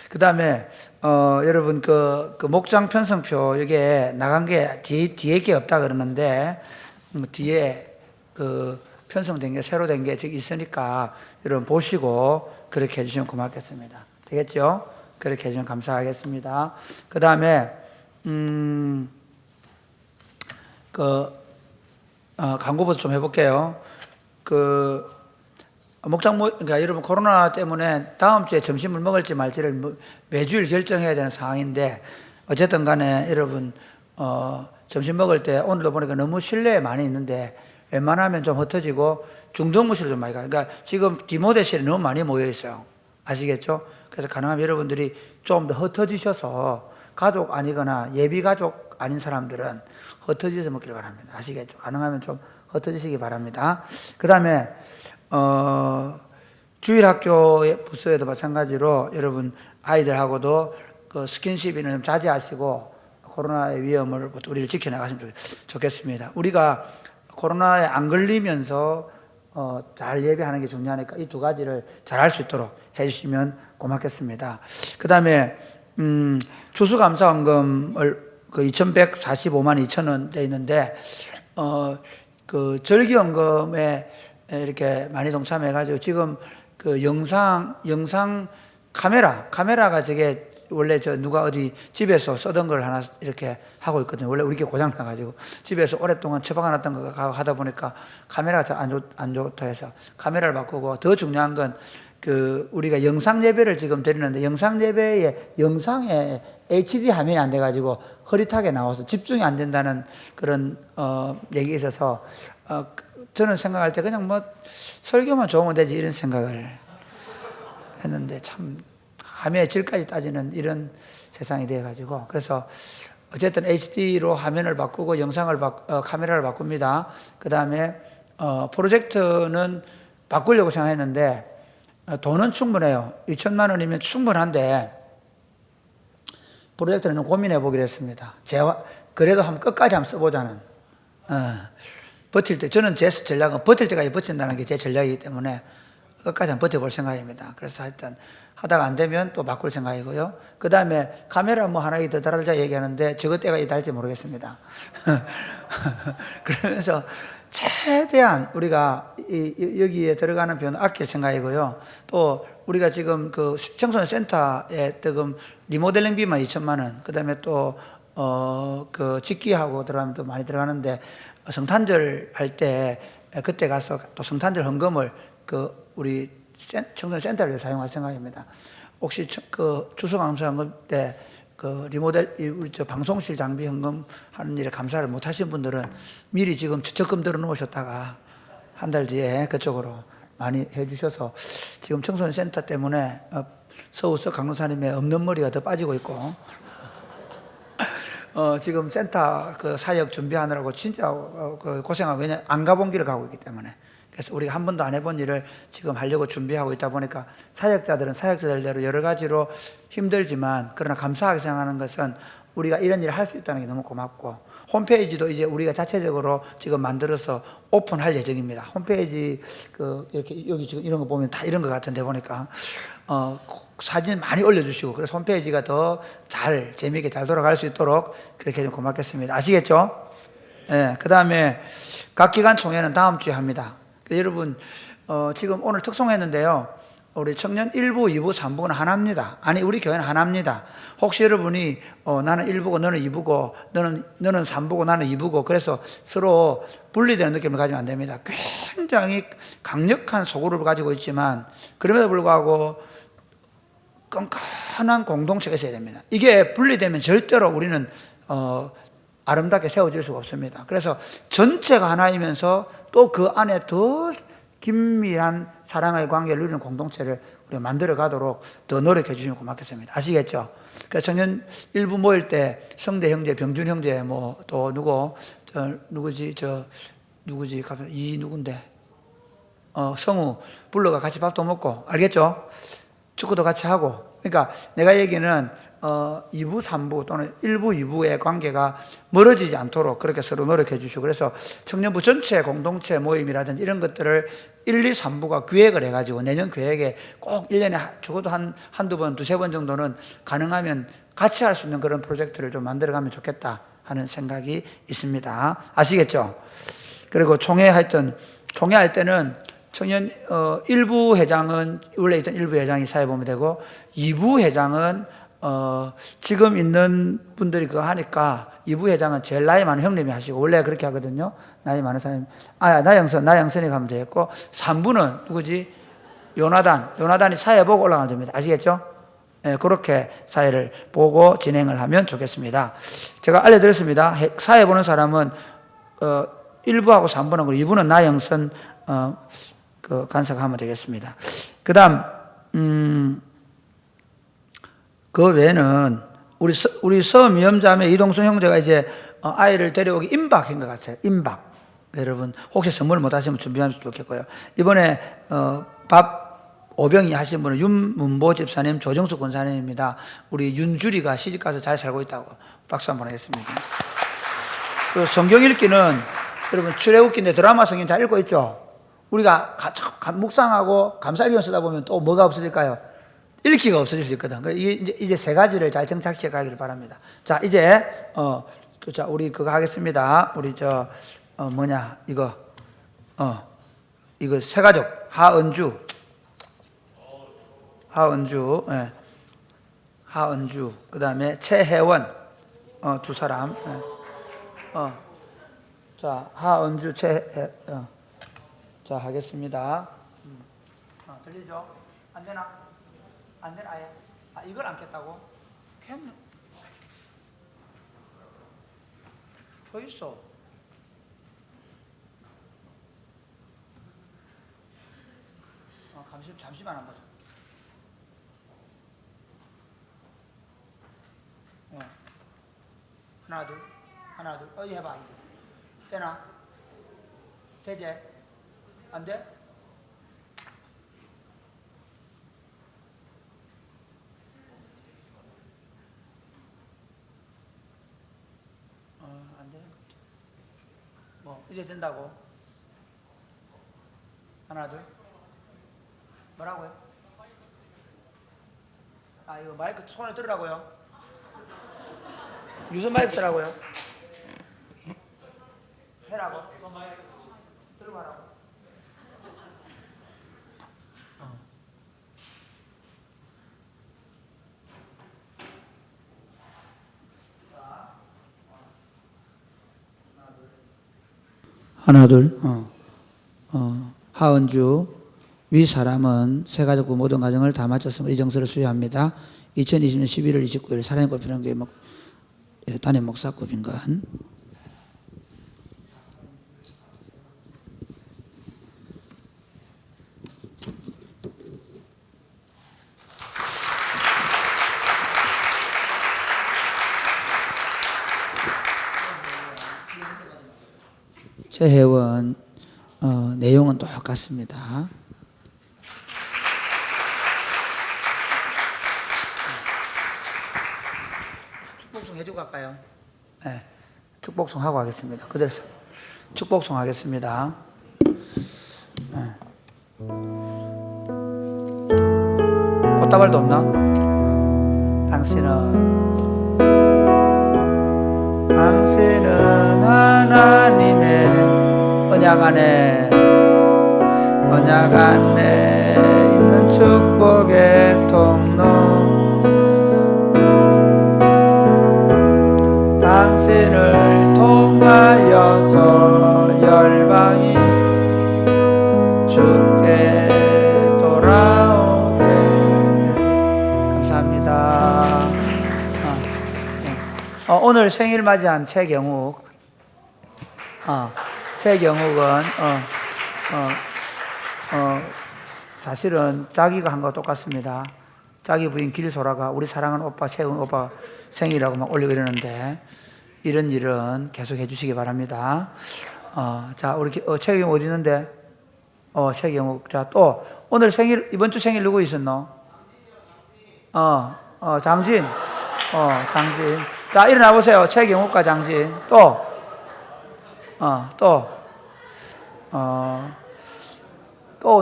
Speaker 9: 그 다음에 여러분 그 목장 편성표 여기에 나간 게 뒤에 게 없다 그러는데 뒤에 그 편성된 게 새로 된 게 저기 있으니까 여러분 보시고 그렇게 해주시면 고맙겠습니다. 되겠죠? 그렇게 해주시면 감사하겠습니다. 그 다음에 광고부터 좀 해볼게요. 그러니까 여러분 코로나 때문에 다음 주에 점심을 먹을지 말지를 매주일 결정해야 되는 상황인데 어쨌든 간에 여러분 점심 먹을 때 오늘도 보니까 너무 실내에 많이 있는데 웬만하면 좀 흩어지고 중등부실로 좀 많이 가요. 그러니까 지금 디모데실에 너무 많이 모여 있어요. 아시겠죠? 그래서 가능하면 여러분들이 좀 더 흩어지셔서 가족 아니거나 예비 가족 아닌 사람들은 흩어지셔서 먹기를 바랍니다. 아시겠죠? 가능하면 좀 흩어지시기 바랍니다. 그 다음에 주일학교 부서에도 마찬가지로 여러분 아이들하고도 그 스킨십이는 좀 자제하시고 코로나의 위험을 우리를 지켜나가시면 좋겠습니다. 우리가 코로나에 안 걸리면서 잘 예배하는 게 중요하니까 이 두 가지를 잘 할 수 있도록 해주시면 고맙겠습니다. 그 다음에 추수감사원금을 그 2,145만 2천 원 돼 있는데 그 절기원금에 이렇게 많이 동참해가지고 지금 그 영상 카메라가 저게 원래 누가 어디 집에서 쓰던 걸 하나 이렇게 하고 있거든요. 원래 우리 게 고장 나가지고 집에서 오랫동안 처박아놨던 거 하다 보니까 카메라가 잘 안 좋다 해서 카메라를 바꾸고 더 중요한 건 그 우리가 영상 예배를 지금 드리는데 영상 예배에 영상에 HD 화면이 안 돼가지고 흐릿하게 나와서 집중이 안 된다는 그런 얘기가 있어서 저는 생각할 때 그냥 뭐 설교만 좋으면 되지 이런 생각을 했는데 참 화면의 질까지 따지는 이런 세상이 돼가지고 그래서 어쨌든 HD로 화면을 바꾸고 영상을 카메라를 바꿉니다. 그 다음에 프로젝트는 바꾸려고 생각했는데 돈은 충분해요. 2천만 원이면 충분한데 프로젝트는 좀 고민해 보기로 했습니다. 그래도 한번 끝까지 한번 써보자는. 버틸 때 저는 제 전략은 버틸 때까지 버틴다는 게 제 전략이기 때문에 끝까지 한번 버텨볼 생각입니다. 그래서 하여튼 하다가 안 되면 또 바꿀 생각이고요. 그 다음에 카메라 뭐 하나 더 달아달자 얘기하는데 저것 때가 달지 모르겠습니다. 그러면서 최대한 우리가 여기에 들어가는 비용을 아낄 생각이고요. 또 우리가 지금 그 청소년 센터에 지금 리모델링비만 2천만 원, 그 다음에 또 그 직기하고 들어가면 또 많이 들어가는데 성탄절 할 때 그때 가서 또 성탄절 헌금을 그 우리 청소년 센터를 사용할 생각입니다. 혹시 그 추수감사헌금 때 그 리모델 우리 저 방송실 장비 현금 하는 일에 감사를 못 하신 분들은 미리 지금 적금 들어 놓으셨다가 한 달 뒤에 그쪽으로 많이 해주셔서 지금 청소년 센터 때문에 서울서 강릉사님의 없는 머리가 더 빠지고 있고 지금 센터 그 사역 준비하느라고 진짜 그 고생하고, 왜냐 안 가본 길을 가고 있기 때문에. 그래서 우리가 한 번도 안 해본 일을 지금 하려고 준비하고 있다 보니까 사역자들은 사역자들대로 여러 가지로 힘들지만, 그러나 감사하게 생각하는 것은 우리가 이런 일을 할 수 있다는 게 너무 고맙고, 홈페이지도 이제 우리가 자체적으로 지금 만들어서 오픈할 예정입니다. 홈페이지 그 이렇게 여기 지금 이런 거 보면 다 이런 것 같은데 보니까 사진 많이 올려주시고, 그래서 홈페이지가 더 잘 재미있게 잘 돌아갈 수 있도록 그렇게 좀 고맙겠습니다. 아시겠죠? 네, 그 다음에 각 기관 총회는 다음 주에 합니다. 여러분 지금 오늘 특송했는데요, 우리 청년 1부, 2부, 3부는 하나입니다. 아니 우리 교회는 하나입니다. 혹시 여러분이 나는 1부고 너는 2부고 너는 3부고 나는 2부고 그래서 서로 분리되는 느낌을 가지면 안 됩니다. 굉장히 강력한 소그룹을 가지고 있지만 그럼에도 불구하고 끈끈한 공동체가 있어야 됩니다. 이게 분리되면 절대로 우리는 아름답게 세워질 수가 없습니다. 그래서 전체가 하나이면서 또 그 안에 더 긴밀한 사랑의 관계를 누리는 공동체를 우리가 만들어 가도록 더 노력해 주시면 고맙겠습니다. 아시겠죠? 그래서 청년 일부 모일 때 성대 형제, 병준 형제, 뭐 또 누구지 갑자기 이 누군데 성우 불러가 같이 밥도 먹고, 알겠죠? 축구도 같이 하고. 그러니까 내가 얘기는 2부, 3부 또는 1부, 2부의 관계가 멀어지지 않도록 그렇게 서로 노력해 주시고, 그래서 청년부 전체 공동체 모임이라든지 이런 것들을 1, 2, 3부가 기획을 해가지고 내년 계획에 꼭 1년에 적어도 한두 번, 두세 번 정도는 가능하면 같이 할 수 있는 그런 프로젝트를 좀 만들어가면 좋겠다 하는 생각이 있습니다. 아시겠죠? 그리고 총회할 때는 청년 1부 회장은 원래 있던 1부 회장이 사회보험이 되고, 2부 회장은 지금 있는 분들이 그거 하니까 2부 회장은 제일 나이 많은 형님이 하시고, 원래 그렇게 하거든요. 나이 많은 사람이 나영선이 가면 되겠고, 3부는 누구지? 요나단이 사회 보고 올라가면 됩니다. 아시겠죠? 네, 그렇게 사회를 보고 진행을 하면 좋겠습니다. 제가 알려드렸습니다. 사회 보는 사람은 1부하고 3부는, 그리고 2부는 나영선 그 간섭하면 되겠습니다. 그 다음 그 외에는 우리 서미염자매 이동순 형제가 이제 아이를 데려오기 임박인 것 같아요. 임박. 여러분 혹시 선물 못 하시면 준비하면 좋겠고요. 이번에 밥 5병이 하신 분은 윤문보 집사님, 조정수 권사님입니다. 우리 윤주리가 시집가서 잘 살고 있다고 박수 한번 하겠습니다. 그 성경 읽기는 여러분 출애굽기인데 드라마 성경 잘 읽고 있죠? 우리가 묵상하고 감사기원 쓰다 보면 또 뭐가 없어질까요? 읽기가 없어질 수 있거든. 이제 세 가지를 잘 정착해 가기를 바랍니다. 자, 이제 자 우리 그거 하겠습니다. 우리 이거 세 가족 하은주, 예. 하은주, 그 다음에 최혜원, 두 사람, 예. 자 하은주, 자 하겠습니다. 들리죠? 안 되나? 안 되나 아예? 이걸 안 켰다고? 켜 있어. 잠시만 한 보자. 하나 둘 어디 해봐. 되나? 되지? 안 돼? 안 되는 것 같아. 뭐 이제 된다고? 하나 둘. 뭐라고요? 이거 마이크 손에 들으라고요? 무슨 마이크 쓰라고요? 해라고? 들고 하라고? 하나 둘. 하은주 위 사람은 새 가족부 모든 가정을 다 마쳤으므로 이 정서를 수여합니다. 2020년 11월 29일 사랑의 꽃피는 교회 담임 목사 고빈관. 최혜원. 내용은 똑같습니다. 축복송 해주고 갈까요? 네, 축복송 하고 하겠습니다. 그대로 축복송 하겠습니다. 네. 꽃다발도 없나? 당신은 하나님의 언약 안에 있는 축복의 통로, 당신을 통하여서 열방이 주께 돌아오게 돼. 감사합니다. 오늘 생일 맞이한 최경욱. 최경욱은 사실은 자기가 한 거 똑같습니다. 자기 부인 길소라가 우리 사랑하는 오빠 최경욱 오빠 생일이라고 막 올리고 이러는데, 이런 일은 계속 해주시기 바랍니다. 자, 우리 최경욱 어디 있는데? 최경욱. 자, 또 오늘 생일, 이번 주 생일 누구 있었노? 장진. 장진. 자, 일어나 보세요. 최경욱과 장진. 또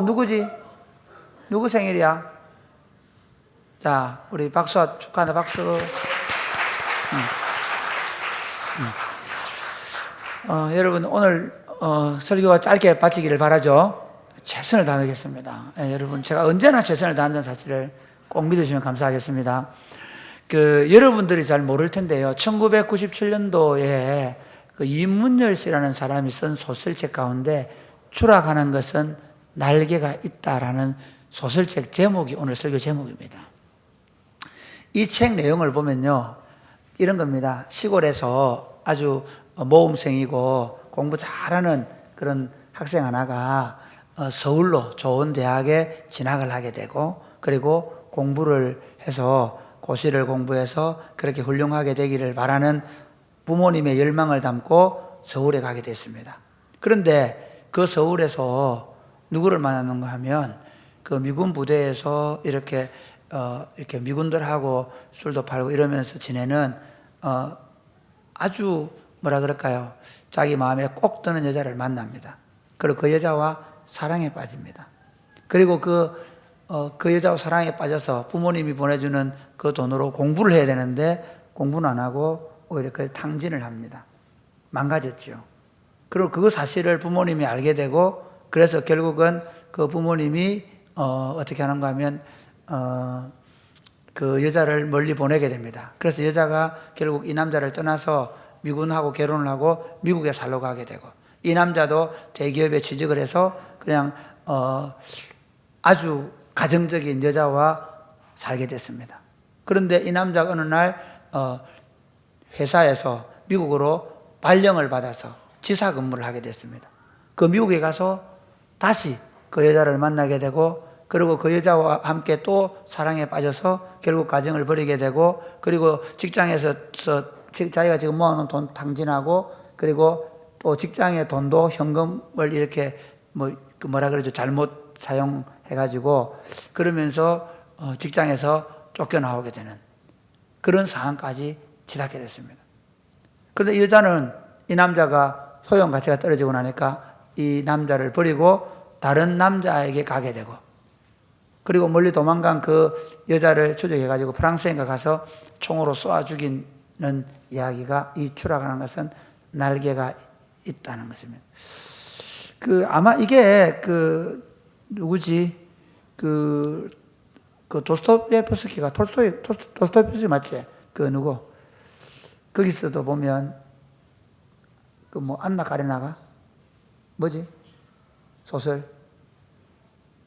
Speaker 9: 누구지? 누구 생일이야? 자, 우리 박수 축하한다. 박수. 여러분 오늘 설교가 짧게 바치기를 바라죠. 최선을 다하겠습니다. 여러분 제가 언제나 최선을 다한다는 사실을 꼭 믿으시면 감사하겠습니다. 여러분들이 잘 모를 텐데요. 1997년도에 이문열 씨라는 사람이 쓴 소설책 가운데 추락하는 것은 날개가 있다라는 소설책 제목이 오늘 설교 제목입니다. 이 책 내용을 보면요, 이런 겁니다. 시골에서 아주 모범생이고 공부 잘하는 그런 학생 하나가 서울로 좋은 대학에 진학을 하게 되고, 그리고 공부를 해서 고시를 공부해서 그렇게 훌륭하게 되기를 바라는 부모님의 열망을 담고 서울에 가게 됐습니다. 그런데 그 서울에서 누구를 만나는가 하면 그 미군 부대에서 이렇게 미군들하고 술도 팔고 이러면서 지내는 아주 뭐라 그럴까요? 자기 마음에 꼭 드는 여자를 만납니다. 그리고 그 여자와 사랑에 빠집니다. 그리고 그 여자와 사랑에 빠져서 부모님이 보내주는 그 돈으로 공부를 해야 되는데 공부는 안 하고 오히려 그 탕진을 합니다. 망가졌죠. 그리고 그 사실을 부모님이 알게 되고, 그래서 결국은 그 부모님이 어떻게 하는가 하면 그 여자를 멀리 보내게 됩니다. 그래서 여자가 결국 이 남자를 떠나서 미군하고 결혼을 하고 미국에 살러 가게 되고, 이 남자도 대기업에 취직을 해서 그냥 아주 가정적인 여자와 살게 됐습니다. 그런데 이 남자가 어느 날 회사에서 미국으로 발령을 받아서 지사 근무를 하게 됐습니다. 그 미국에 가서 다시 그 여자를 만나게 되고, 그리고 그 여자와 함께 또 사랑에 빠져서 결국 가정을 벌이게 되고, 그리고 직장에서 자기가 지금 모아놓은 돈 탕진하고, 그리고 또 직장의 돈도 현금을 이렇게 뭐라 그러죠, 잘못 사용해가지고, 그러면서 직장에서 쫓겨나오게 되는 그런 상황까지 치닫게 됐습니다. 그런데 이 여자는 이 남자가 소용 가치가 떨어지고 나니까 이 남자를 버리고 다른 남자에게 가게 되고, 그리고 멀리 도망간 그 여자를 추적해가지고 프랑스인가 가서 총으로 쏘아 죽이는 이야기가, 이 추락하는 것은 날개가 있다는 것입니다. 아마 이게 누구지? 도스토옙스키가 도스토옙스키 맞지? 누구? 거기서도 보면 안나 카레나가 뭐지? 소설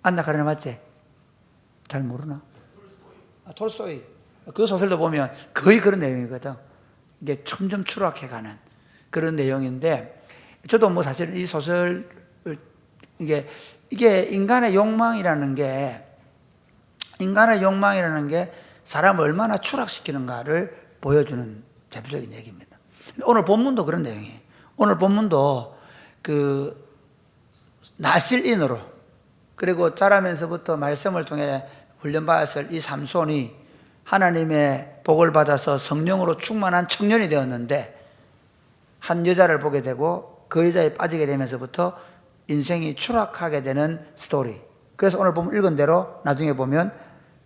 Speaker 9: 안나 카레나 맞지? 잘 모르나? 톨스토이. 그 소설도 보면 거의 그런 내용이거든. 이게 점점 추락해가는 그런 내용인데, 저도 뭐 사실 이 소설 이게 인간의 욕망이라는 게 사람을 얼마나 추락시키는가를 보여주는 대표적인 얘기입니다. 오늘 본문도 그런 내용이에요. 오늘 본문도 그 나실인으로, 그리고 자라면서부터 말씀을 통해 훈련받았을 이 삼손이 하나님의 복을 받아서 성령으로 충만한 청년이 되었는데, 한 여자를 보게 되고 그 여자에 빠지게 되면서부터 인생이 추락하게 되는 스토리. 그래서 오늘 보면 읽은 대로 나중에 보면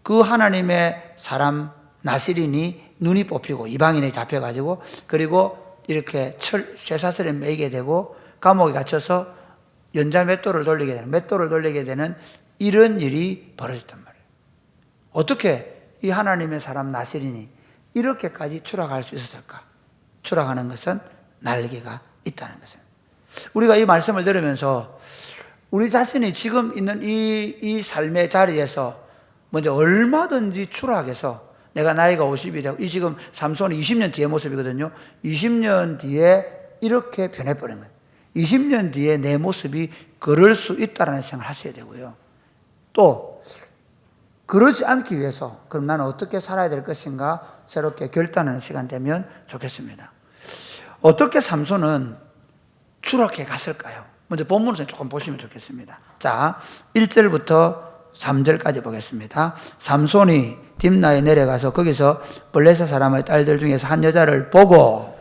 Speaker 9: 그 하나님의 사람 나실인이 눈이 뽑히고 이방인에 잡혀가지고, 그리고 이렇게 쇠사슬에 매이게 되고 감옥에 갇혀서 연자 맷돌을 돌리게 되는 이런 일이 벌어졌단 말이에요. 어떻게 이 하나님의 사람 나실인이 이렇게까지 추락할 수 있었을까? 추락하는 것은 날개가 있다는 것을. 우리가 이 말씀을 들으면서 우리 자신이 지금 있는 이 삶의 자리에서 먼저 얼마든지 추락해서, 내가 나이가 50이 되고, 이 지금 삼손이 20년 뒤의 모습이거든요. 20년 뒤에 이렇게 변해버린 거예요. 20년 뒤에 내 모습이 그럴 수 있다는 생각을 하셔야 되고요. 또 그러지 않기 위해서 그럼 나는 어떻게 살아야 될 것인가 새롭게 결단하는 시간 되면 좋겠습니다. 어떻게 삼손은 추락해 갔을까요? 먼저 본문을 조금 보시면 좋겠습니다. 자, 1절부터 3절까지 보겠습니다. 삼손이 딥나에 내려가서 거기서 블레셋 사람의 딸들 중에서 한 여자를 보고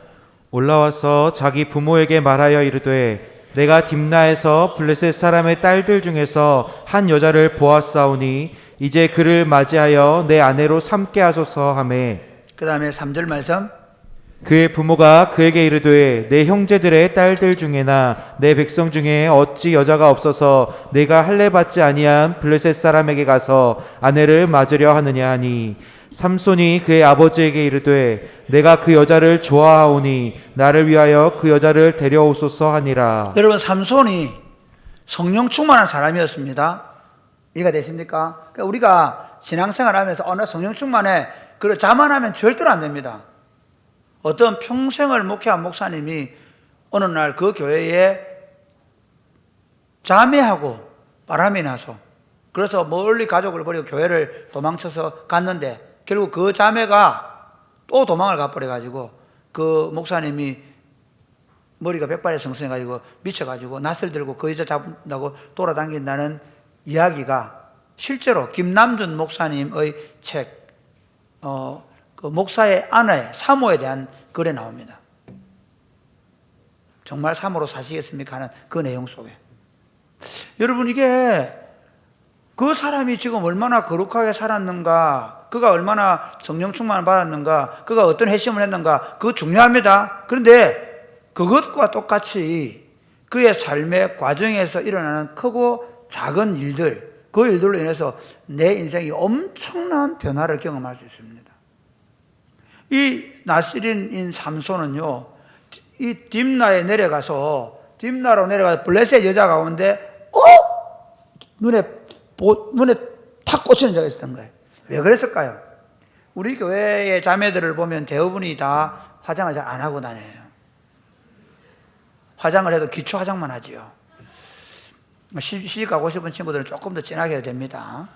Speaker 4: 올라와서 자기 부모에게 말하여 이르되 내가 딥나에서 블레셋 사람의 딸들 중에서 한 여자를 보았사오니 이제 그를 맞이하여 내 아내로 삼게 하소서 하매,
Speaker 9: 그 다음에 3절 말씀.
Speaker 4: 그의 부모가 그에게 이르되 내 형제들의 딸들 중에나 내 백성 중에 어찌 여자가 없어서 내가 할례 받지 아니한 블레셋 사람에게 가서 아내를 맞으려 하느냐 하니, 삼손이 그의 아버지에게 이르되 내가 그 여자를 좋아하오니 나를 위하여 그 여자를 데려오소서 하니라.
Speaker 9: 여러분, 삼손이 성령 충만한 사람이었습니다. 이해가 되십니까? 그러니까 우리가 신앙생활 하면서 나 성령 충만해, 그래 자만하면 절대로 안 됩니다. 어떤 평생을 목회한 목사님이 어느 날 그 교회에 자매하고 바람이 나서, 그래서 멀리 가족을 버리고 교회를 도망쳐서 갔는데 결국 그 자매가 또 도망을 가버려가지고 그 목사님이 머리가 백발에 성성해가지고 미쳐가지고 낯을 들고 그 여자 잡는다고 돌아다닌다는 이야기가 실제로 김남준 목사님의 책, 그 목사의 아내 사모에 대한 글에 나옵니다. 정말 사모로 사시겠습니까? 하는 그 내용 속에. 여러분, 이게 그 사람이 지금 얼마나 거룩하게 살았는가, 그가 얼마나 성령 충만을 받았는가, 그가 어떤 회심을 했는가, 그거 중요합니다. 그런데 그것과 똑같이 그의 삶의 과정에서 일어나는 크고 작은 일들, 그 일들로 인해서 내 인생이 엄청난 변화를 경험할 수 있습니다. 이 나실인인 삼손은요, 이 딥나에 내려가서, 딥나로 내려가서 블레셋 여자 가운데 눈에 탁 꽂히는 자가 있었던 거예요. 왜 그랬을까요? 우리 교회의 자매들을 보면 대부분이 다 화장을 잘 안 하고 다녀요. 화장을 해도 기초 화장만 하지요. 시집 가고 싶은 친구들은 조금 더 진하게 해도 됩니다.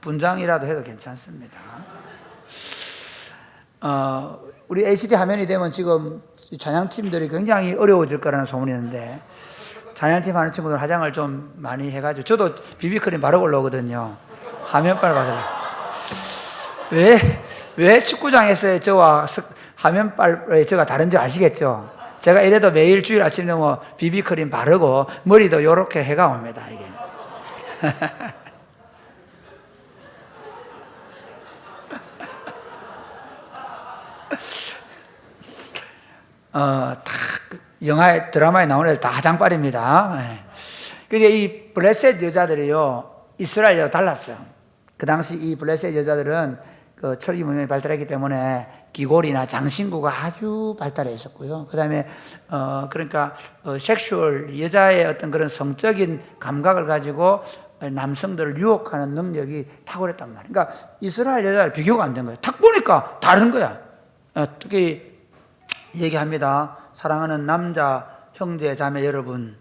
Speaker 9: 분장이라도 해도 괜찮습니다. 우리 HD 화면이 되면 지금 찬양팀들이 굉장히 어려워질 거라는 소문이 있는데, 찬양팀 하는 친구들 화장을 좀 많이 해가지고, 저도 비비크림 바르고 올라오거든요. 화면빨 받으라. 왜 축구장에서의 저와 화면빨의 저가 다른지 아시겠죠? 제가 이래도 매일 주일 아침 되면 비비크림 바르고 머리도 요렇게 해가 옵니다, 이게. 다 영화에 드라마에 나오는 애들 다 화장빨입니다. 그게 이 블레셋 여자들이요, 이스라엘과 달랐어요. 그 당시 이 블레셋 여자들은 그 철기 문명이 발달했기 때문에 기골이나 장신구가 아주 발달해 있었고요. 그 다음에 그러니까 섹슈얼, 여자의 어떤 그런 성적인 감각을 가지고 남성들을 유혹하는 능력이 탁월했단 말이에요. 그러니까 이스라엘 여자를 비교가 안 된 거예요. 딱 보니까 다른 거야. 특히 얘기합니다. 사랑하는 남자 형제 자매 여러분,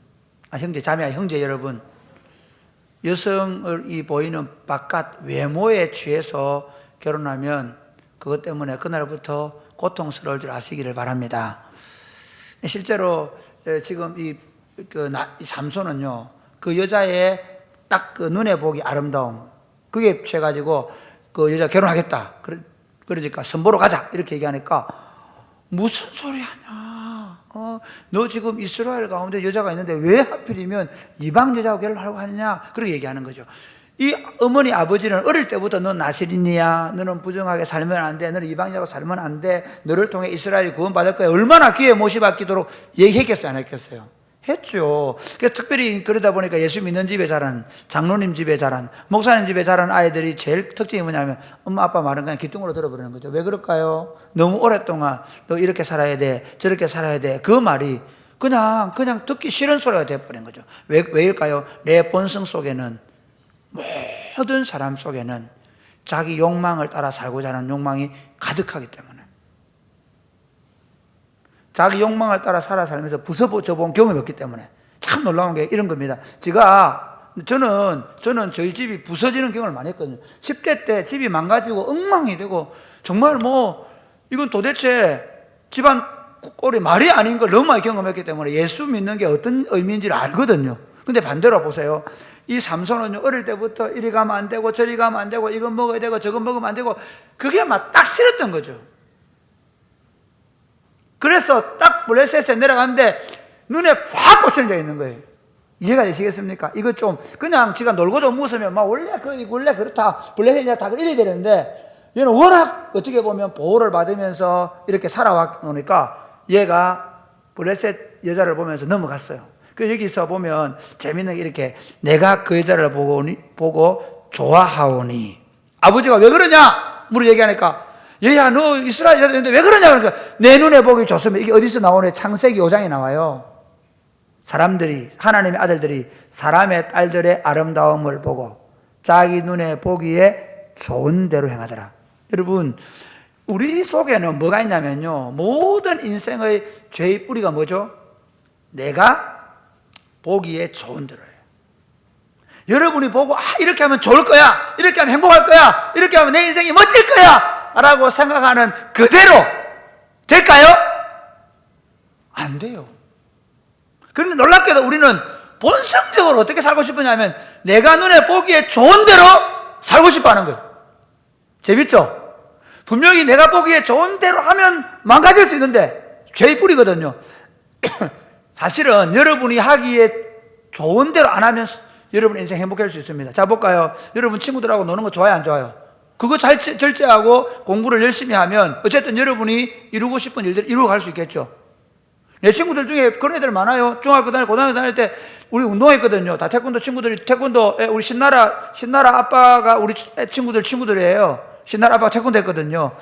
Speaker 9: 형제 자매 형제 여러분, 여성을 이 보이는 바깥 외모에 취해서 결혼하면 그것 때문에 그날부터 고통스러울 줄 아시기를 바랍니다. 실제로 지금 이 삼손은요, 그 여자의 딱 그 눈에 보기 아름다움, 그게 취해가지고 그 여자 결혼하겠다. 그러니까 선보러 가자. 이렇게 얘기하니까 무슨 소리 하냐. 너 지금 이스라엘 가운데 여자가 있는데 왜 하필이면 이방 여자하고 결혼하려고 하느냐. 그렇게 얘기하는 거죠. 이 어머니 아버지는 어릴 때부터 너 나시린이야, 너는 부정하게 살면 안 돼, 너는 이방 여자하고 살면 안 돼, 너를 통해 이스라엘이 구원받을 거야. 얼마나 귀에 못이 박히도록 얘기했겠어요, 안 했겠어요? 했죠. 그래서 특별히 그러다 보니까 예수 믿는 집에 자란, 장로님 집에 자란, 목사님 집에 자란 아이들이 제일 특징이 뭐냐면 엄마 아빠 말은 그냥 귀뚱으로 들어버리는 거죠. 왜 그럴까요? 너무 오랫동안 너 이렇게 살아야 돼, 저렇게 살아야 돼, 그 말이 그냥 듣기 싫은 소리가 되어버린 거죠. 왜일까요? 내 본성 속에는, 모든 사람 속에는 자기 욕망을 따라 살고자 하는 욕망이 가득하기 때문에, 자기 욕망을 따라 살면서 부서져 본 경험이 없기 때문에 참 놀라운 게 이런 겁니다. 저는 저희 집이 부서지는 경험을 많이 했거든요. 10대 때 집이 망가지고 엉망이 되고 정말 이건 도대체 집안 꼴이 말이 아닌 걸 너무 많이 경험했기 때문에 예수 믿는 게 어떤 의미인지를 알거든요. 근데 반대로 보세요. 이 삼손은 어릴 때부터 이리 가면 안 되고 저리 가면 안 되고 이건 먹어야 되고 저건 먹으면 안 되고 그게 막 딱 싫었던 거죠. 그래서 딱 블레셋에 내려갔는데 눈에 확 꽂혀져 있는 거예요. 이해가 되시겠습니까? 이거 좀 그냥 지가 놀고 좀 웃으면 원래 그렇다, 블레셋이냐 다 이래야 되는데 얘는 워낙 어떻게 보면 보호를 받으면서 이렇게 살아왔으니까 얘가 블레셋 여자를 보면서 넘어갔어요. 그래서 여기서 보면 재밌는 게 이렇게 내가 그 여자를 보고 좋아하오니, 아버지가 왜 그러냐 물어 얘기하니까 얘야 너 이스라엘 여자인데 왜 그러냐 그러니까 내 눈에 보기 좋습니다. 이게 어디서 나오네? 창세기 5장에 나와요. 사람들이, 하나님의 아들들이 사람의 딸들의 아름다움을 보고 자기 눈에 보기에 좋은 대로 행하더라. 여러분, 우리 속에는 뭐가 있냐면요, 모든 인생의 죄의 뿌리가 뭐죠? 내가 보기에 좋은 대로 해요. 여러분이 보고 이렇게 하면 좋을 거야, 이렇게 하면 행복할 거야, 이렇게 하면 내 인생이 멋질 거야 라고 생각하는 그대로 될까요? 안 돼요. 그런데 놀랍게도 우리는 본성적으로 어떻게 살고 싶으냐면 내가 눈에 보기에 좋은 대로 살고 싶어 하는 거예요. 재밌죠? 분명히 내가 보기에 좋은 대로 하면 망가질 수 있는데 죄의 뿌리거든요. 사실은 여러분이 하기에 좋은 대로 안 하면 여러분 인생 행복할 수 있습니다. 자, 볼까요? 여러분 친구들하고 노는 거 좋아요, 안 좋아요? 그거 잘 절제하고 공부를 열심히 하면 어쨌든 여러분이 이루고 싶은 일들을 이루어 갈 수 있겠죠. 내 친구들 중에 그런 애들 많아요. 중학교 다닐, 고등학교 다닐 때 우리 운동했거든요. 다 태권도 친구들이, 우리 신나라 아빠가 우리 친구들이에요. 신나라 아빠가 태권도 했거든요.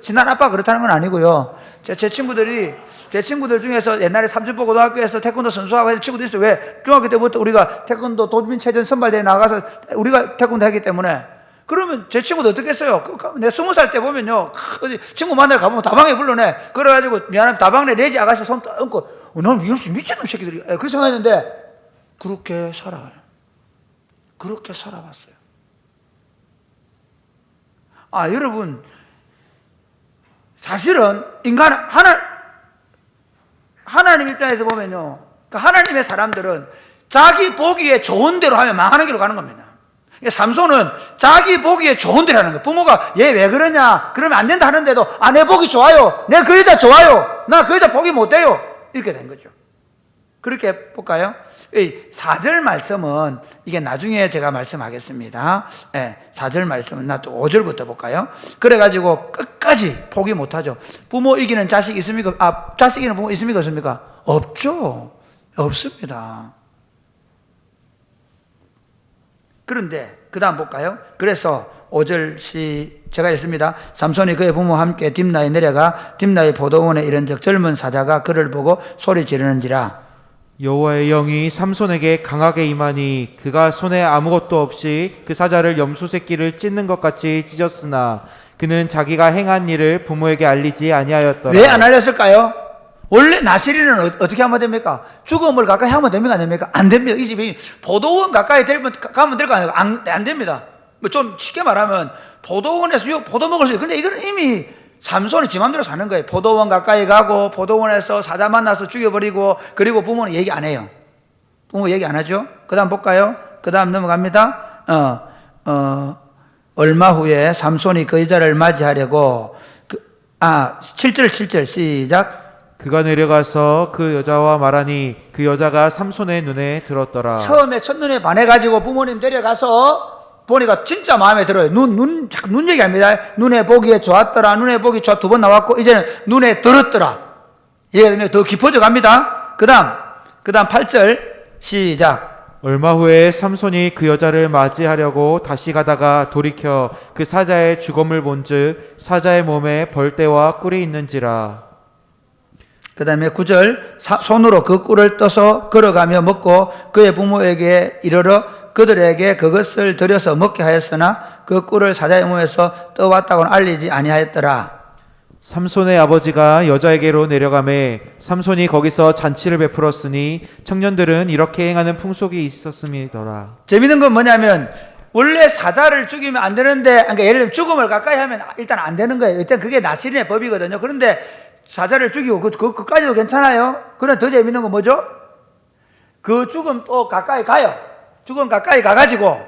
Speaker 9: 신나라 아빠가 그렇다는 건 아니고요. 제 친구들 중에서 옛날에 삼천포 고등학교에서 태권도 선수하고 했던 친구도 있어요. 왜? 중학교 때부터 우리가 태권도 도민체전 선발대회 나가서 우리가 태권도 했기 때문에. 그러면 제 친구도 어떻게 했어요? 내 20살 때 보면요, 친구 만나러 가보면 다방에 불러내. 그래가지고 미안하면 다방에 레지 아가씨 손 얹고 넌 미친놈 새끼들이 그렇게 생각했는데 그렇게 살아요. 그렇게 살아왔어요. 여러분, 사실은 하나님 입장에서 보면요, 하나님의 사람들은 자기 보기에 좋은 대로 하면 망하는 길로 가는 겁니다. 삼손은 자기 보기에 좋은 대로 하는 거예요. 부모가 얘 왜 그러냐, 그러면 안 된다 하는데도 내 보기 좋아요, 내 그 여자 좋아요, 나 그 여자 보기 못 돼요, 이렇게 된 거죠. 그렇게 볼까요? 4절 말씀은 이게 나중에 제가 말씀하겠습니다. 4절 말씀은 나 또 5절부터 볼까요? 그래가지고 끝까지 포기 못하죠. 부모 이기는 자식 있습니까? 자식 이기는 부모 있습니까? 없습니까? 없죠. 없습니다. 그런데 그 다음 볼까요? 그래서 5절 제가 읽습니다. 삼손이 그의 부모와 함께 딥나에 내려가 딥나의 포도원에 이른즉 젊은 사자가 그를 보고 소리 지르는지라.
Speaker 4: 여호와의 영이 삼손에게 강하게 임하니 그가 손에 아무것도 없이 그 사자를 염소 새끼를 찢는 것 같이 찢었으나 그는 자기가 행한 일을 부모에게 알리지 아니하였더라.
Speaker 9: 왜 안 알렸을까요? 원래 나시리는 어떻게 하면 됩니까? 죽음을 가까이 하면 됩니까? 안 됩니까? 안 됩니다. 이 집이 포도원 가까이 가면 될 거 아니에요? 안 됩니다. 뭐 좀 쉽게 말하면 포도원에서 포도 먹을 수 있어요. 근데 이건 이미 삼손이 지 맘대로 사는 거예요. 포도원 가까이 가고 포도원에서 사자 만나서 죽여버리고, 그리고 부모는 얘기 안 해요. 부모 얘기 안 하죠. 그 다음 볼까요? 그 다음 넘어갑니다. 얼마 후에 삼손이 그 여자를 맞이하려고 7절 시작.
Speaker 4: 그가 내려가서 그 여자와 말하니 그 여자가 삼손의 눈에 들었더라.
Speaker 9: 처음에 첫눈에 반해가지고 부모님 데려가서 보니까 진짜 마음에 들어요. 눈 얘기합니다. 눈에 보기에 좋았더라. 눈에 보기 좋아 2번 나왔고, 이제는 눈에 들었더라. 이해가 되면 더 깊어져 갑니다. 그 다음 8절 시작.
Speaker 4: 얼마 후에 삼손이 그 여자를 맞이하려고 다시 가다가 돌이켜 그 사자의 죽음을 본즉 사자의 몸에 벌떼와 꿀이 있는지라.
Speaker 9: 그 다음에 9절 손으로 그 꿀을 떠서 걸어가며 먹고 그의 부모에게 이르러 그들에게 그것을 들여서 먹게 하였으나 그 꿀을 사자의 몸에서 떠왔다고는 알리지 아니하였더라.
Speaker 4: 삼손의 아버지가 여자에게로 내려가매 삼손이 거기서 잔치를 베풀었으니 청년들은 이렇게 행하는 풍속이 있었음이더라.
Speaker 9: 재밌는 건 뭐냐면 원래 사자를 죽이면 안 되는데, 그러니까 예를 들면 죽음을 가까이 하면 일단 안 되는 거예요. 일단 그게 나시린의 법이거든요. 그런데 사자를 죽이고 그까지도 괜찮아요. 그런데 더 재밌는 건 뭐죠? 그 죽음 또 가까이 가요. 죽음 가까이 가가지고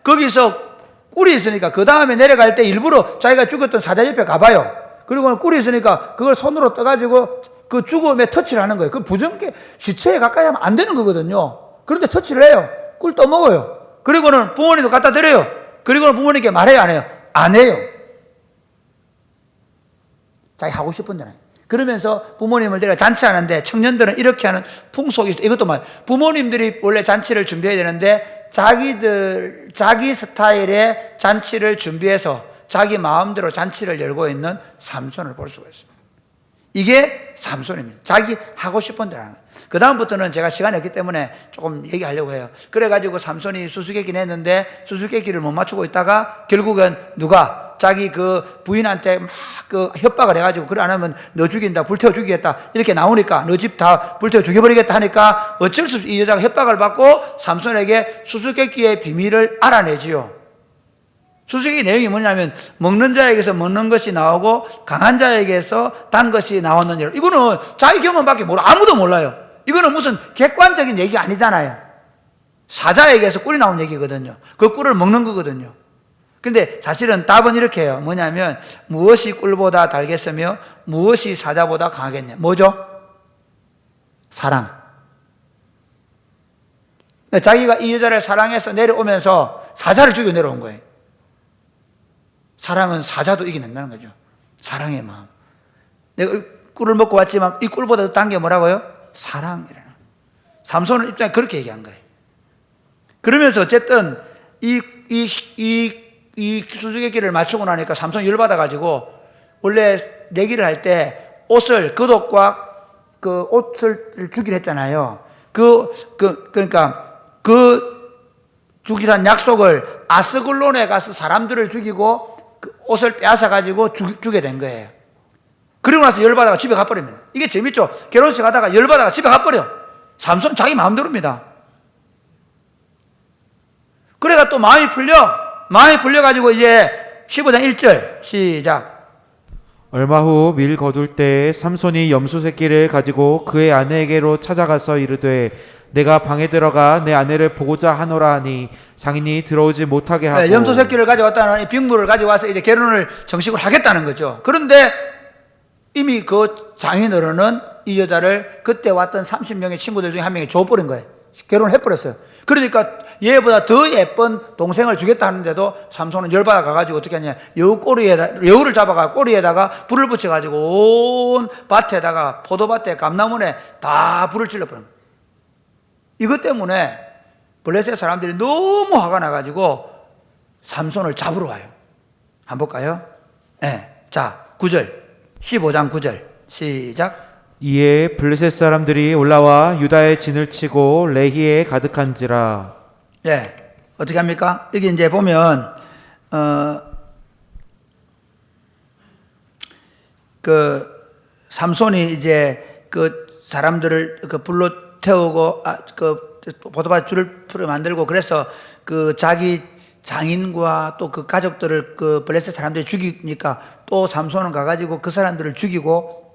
Speaker 9: 거기서 꿀이 있으니까 그 다음에 내려갈 때 일부러 자기가 죽었던 사자 옆에 가봐요. 그리고는 꿀이 있으니까 그걸 손으로 떠가지고 그 죽음에 터치를 하는 거예요. 그 부정계 시체에 가까이 하면 안 되는 거거든요. 그런데 터치를 해요. 꿀 떠먹어요. 그리고는 부모님도 갖다 드려요. 그리고는 부모님께 말해요, 안 해요? 안 해요. 자기 하고 싶은 대로. 그러면서 부모님을 데려 잔치하는데 청년들은 이렇게 하는 풍속이 있어요. 이것도 말 부모님들이 원래 잔치를 준비해야 되는데 자기 스타일의 잔치를 준비해서 자기 마음대로 잔치를 열고 있는 삼손을 볼 수가 있습니다. 이게 삼손입니다. 자기 하고 싶은 대로 하는 거예요. 그 다음부터는 제가 시간이 없기 때문에 조금 얘기하려고 해요. 그래가지고 삼손이 수수께끼를 했는데 수수께끼를 못 맞추고 있다가 결국은 누가 자기 그 부인한테 막 그 협박을 해가지고 그래 안 하면 너 죽인다, 불태워 죽이겠다 이렇게 나오니까 너 집 다 불태워 죽여버리겠다 하니까 어쩔 수 없이 이 여자가 협박을 받고 삼손에게 수수께끼의 비밀을 알아내지요. 수수께끼 내용이 뭐냐면 먹는 자에게서 먹는 것이 나오고 강한 자에게서 단 것이 나오는 일. 이거는 자기 경험밖에 몰라. 아무도 몰라요. 이거는 무슨 객관적인 얘기가 아니잖아요. 사자에게서 꿀이 나온 얘기거든요. 그 꿀을 먹는 거거든요. 근데 사실은 답은 이렇게 해요. 뭐냐면 무엇이 꿀보다 달겠으며 무엇이 사자보다 강하겠냐. 뭐죠? 사랑. 자기가 이 여자를 사랑해서 내려오면서 사자를 죽여 내려온 거예요. 사랑은 사자도 이겨낸다는 거죠. 사랑의 마음. 내가 꿀을 먹고 왔지만 이 꿀보다 더 단 게 뭐라고요? 사랑이라는. 삼손은 입장에 그렇게 얘기한 거예요. 그러면서 어쨌든 이 수수께끼를 맞추고 나니까 삼손이 열받아가지고 원래 내기를 할 때 옷을 겉옷과 그 옷을 주기로 했잖아요. 그러니까 그 주기란 약속을 아스글론에 가서 사람들을 죽이고 그 옷을 빼앗아가지고 주게 된 거예요. 그리고 나서 열받아가 집에 가버립니다. 이게 재밌죠? 결혼식 하다가 열받아가 집에 가버려. 삼손 자기 마음대로입니다. 그래가 또 마음이 풀려가지고 이제 15장 1절 시작.
Speaker 4: 얼마 후 밀 거둘 때 삼손이 염소 새끼를 가지고 그의 아내에게로 찾아가서 이르되 내가 방에 들어가 내 아내를 보고자 하노라 하니 장인이 들어오지 못하게 하고.
Speaker 9: 염소 새끼를 가져왔다는 빅물을 가져와서 이제 결혼을 정식으로 하겠다는 거죠. 그런데 이미 그 장인어른은 이 여자를 그때 왔던 30명의 친구들 중에 한 명이 줘버린 거예요. 결혼을 해버렸어요. 그러니까 얘보다 더 예쁜 동생을 주겠다 하는데도 삼손은 열받아 가가지고 어떻게 하냐, 여우를 잡아가 꼬리에다가 불을 붙여가지고 온 밭에다가 포도밭에 감나무에 다 불을 질러버린 거예요. 이것 때문에 블레셋 사람들이 너무 화가 나가지고 삼손을 잡으러 가요. 한번 볼까요? 네. 자, 9절 15장 9절 시작.
Speaker 4: 이에 블레셋 사람들이 올라와 유다의 진을 치고 레히에 가득한지라.
Speaker 9: 예, 어떻게 합니까? 여기 이제 보면 그 삼손이 이제 그 사람들을 그 불로 태우고 그 보도밭 줄을 풀어 만들고 그래서 그 자기 장인과 또 그 가족들을 그 블레셋 사람들이 죽이니까 또 삼손은 가가지고 그 사람들을 죽이고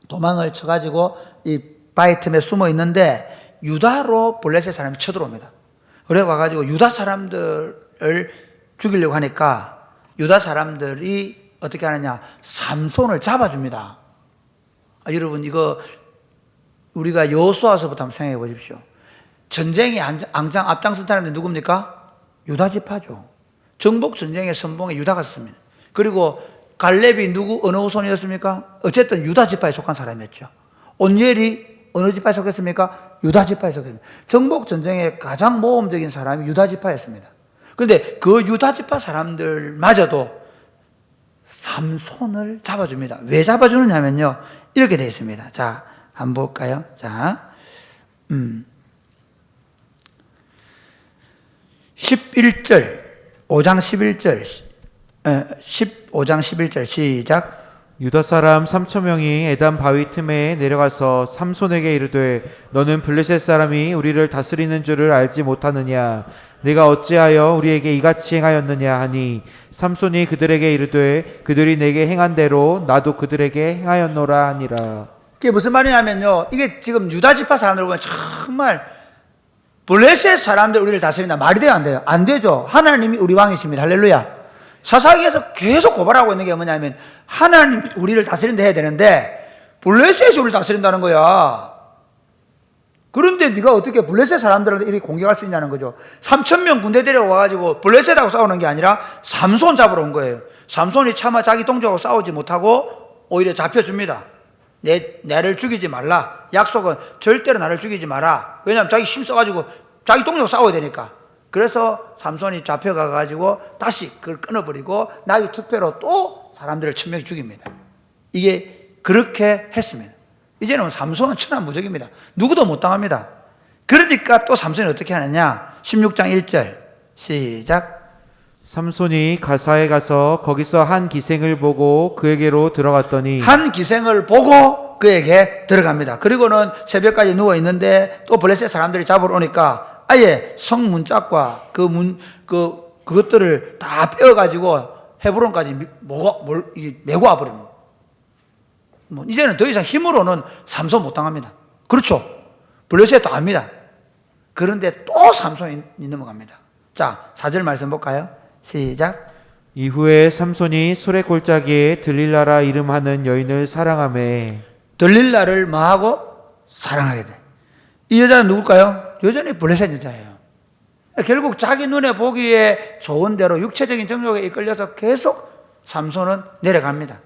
Speaker 9: 도망을 쳐가지고 이 바위 틈에 숨어 있는데 유다로 블레셋 사람이 쳐들어옵니다. 그래 와가지고 유다 사람들을 죽이려고 하니까 유다 사람들이 어떻게 하느냐, 삼손을 잡아줍니다. 여러분 이거 우리가 여호수아서부터 한번 생각해 보십시오. 전쟁에 앞장선 사람들이 누굽니까? 유다 지파죠. 정복 전쟁의 선봉에 유다가 씁니다. 그리고 갈렙이 어느 후손이었습니까? 어쨌든 유다 지파에 속한 사람이었죠. 온니엘이 어느 지파에 속했습니까? 유다 지파에 속했습니다. 정복 전쟁의 가장 모험적인 사람이 유다 지파였습니다. 그런데 그 유다 지파 사람들마저도 삼손을 잡아줍니다. 왜 잡아주느냐면요, 이렇게 되어 있습니다. 자, 한번 볼까요? 자, 11절, 5장 11절, 15장 11절 시작.
Speaker 4: 유다 사람 3,000명이 에담 바위 틈에 내려가서 삼손에게 이르되 너는 블레셋 사람이 우리를 다스리는 줄을 알지 못하느냐? 내가 어찌하여 우리에게 이같이 행하였느냐 하니 삼손이 그들에게 이르되 그들이 내게 행한 대로 나도 그들에게 행하였노라 하니라.
Speaker 9: 이게 무슨 말이냐면요, 이게 지금 유다 지파 사람들 보면 정말 블레셋 사람들 우리를 다스린다 말이 돼요, 안 돼요? 안 되죠. 하나님이 우리 왕이십니다. 할렐루야. 사사기에서 계속 고발하고 있는 게 뭐냐면 하나님 우리를 다스린다 해야 되는데 블레셋이 우리를 다스린다는 거야. 그런데 네가 어떻게 블레셋 사람들한테 이렇게 공격할 수 있냐는 거죠. 3,000명 군대 데려와가지고 블레셋하고 싸우는 게 아니라 삼손 잡으러 온 거예요. 삼손이 차마 자기 동족하고 싸우지 못하고 오히려 잡혀줍니다. 나를 죽이지 말라. 약속은 절대로 나를 죽이지 마라. 왜냐하면 자기 힘 써가지고 자기 동족하고 싸워야 되니까. 그래서 삼손이 잡혀가가지고 다시 그걸 끊어버리고 나의 투표로 또 사람들을 1,000명씩 죽입니다. 이게 그렇게 했습니다. 이제는 삼손은 천하무적입니다. 누구도 못 당합니다. 그러니까 또 삼손이 어떻게 하느냐, 16장 1절 시작.
Speaker 4: 삼손이 가사에 가서 거기서 한 기생을 보고 그에게로 들어갔더니
Speaker 9: 한 기생을 보고 그에게 들어갑니다. 그리고는 새벽까지 누워 있는데 또 블레셋 사람들이 잡으러 오니까 아예 성 문짝과 그것들을 다 빼어가지고 헤브론까지 메고 와버립니다. 이제는 더 이상 힘으로는 삼손 못 당합니다. 그렇죠? 블레셋도 압니다. 그런데 또 삼손이 넘어갑니다. 자, 4절 말씀 볼까요? 시작.
Speaker 4: 이후에 삼손이 소래 골짜기에 들릴라라 이름하는 여인을 사랑하매.
Speaker 9: 들릴라를 뭐하고? 사랑하게 돼. 이 여자는 누굴까요? 여전히 블레셋 여자예요. 결국 자기 눈에 보기에 좋은 대로 육체적인 정욕에 이끌려서 계속 삼손은 내려갑니다.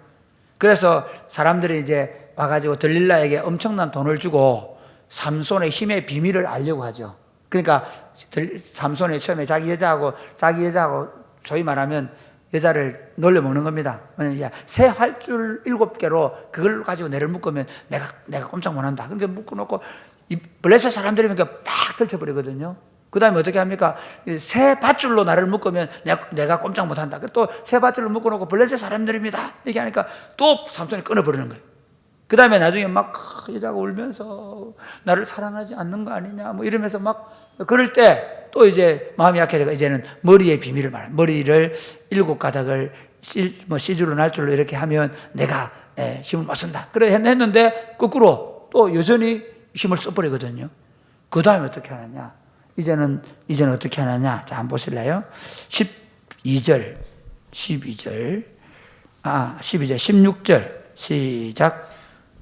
Speaker 9: 그래서 사람들이 이제 와가지고 들릴라에게 엄청난 돈을 주고 삼손의 힘의 비밀을 알려고 하죠. 그러니까 삼손이 처음에 자기 여자하고 소위 말하면 여자를 놀려먹는 겁니다. 새 활줄 7개로 그걸 가지고 내를 묶으면 내가 꼼짝 못한다. 그러니까 묶어놓고 이 블레셋 사람들이 막 들쳐버리거든요. 그 다음에 어떻게 합니까? 새 밧줄로 나를 묶으면 내가 꼼짝 못한다. 또 새 밧줄로 묶어놓고 블레셋 사람들입니다. 이렇게 하니까 또 삼손이 끊어버리는 거예요. 그 다음에 나중에 막 여자가 울면서 나를 사랑하지 않는 거 아니냐 뭐 이러면서 막 그럴 때 또 이제 마음이 약해져서 이제는 머리의 비밀을 말해요. 머리를 7가닥을 C줄로 날줄로 이렇게 하면 내가 힘을 못 쓴다. 그래 했는데 거꾸로 또 여전히 힘을 써버리거든요. 그 다음에 어떻게 하느냐? 이제는 어떻게 하느냐? 자, 한번 보실래요? 16절, 16절 시작.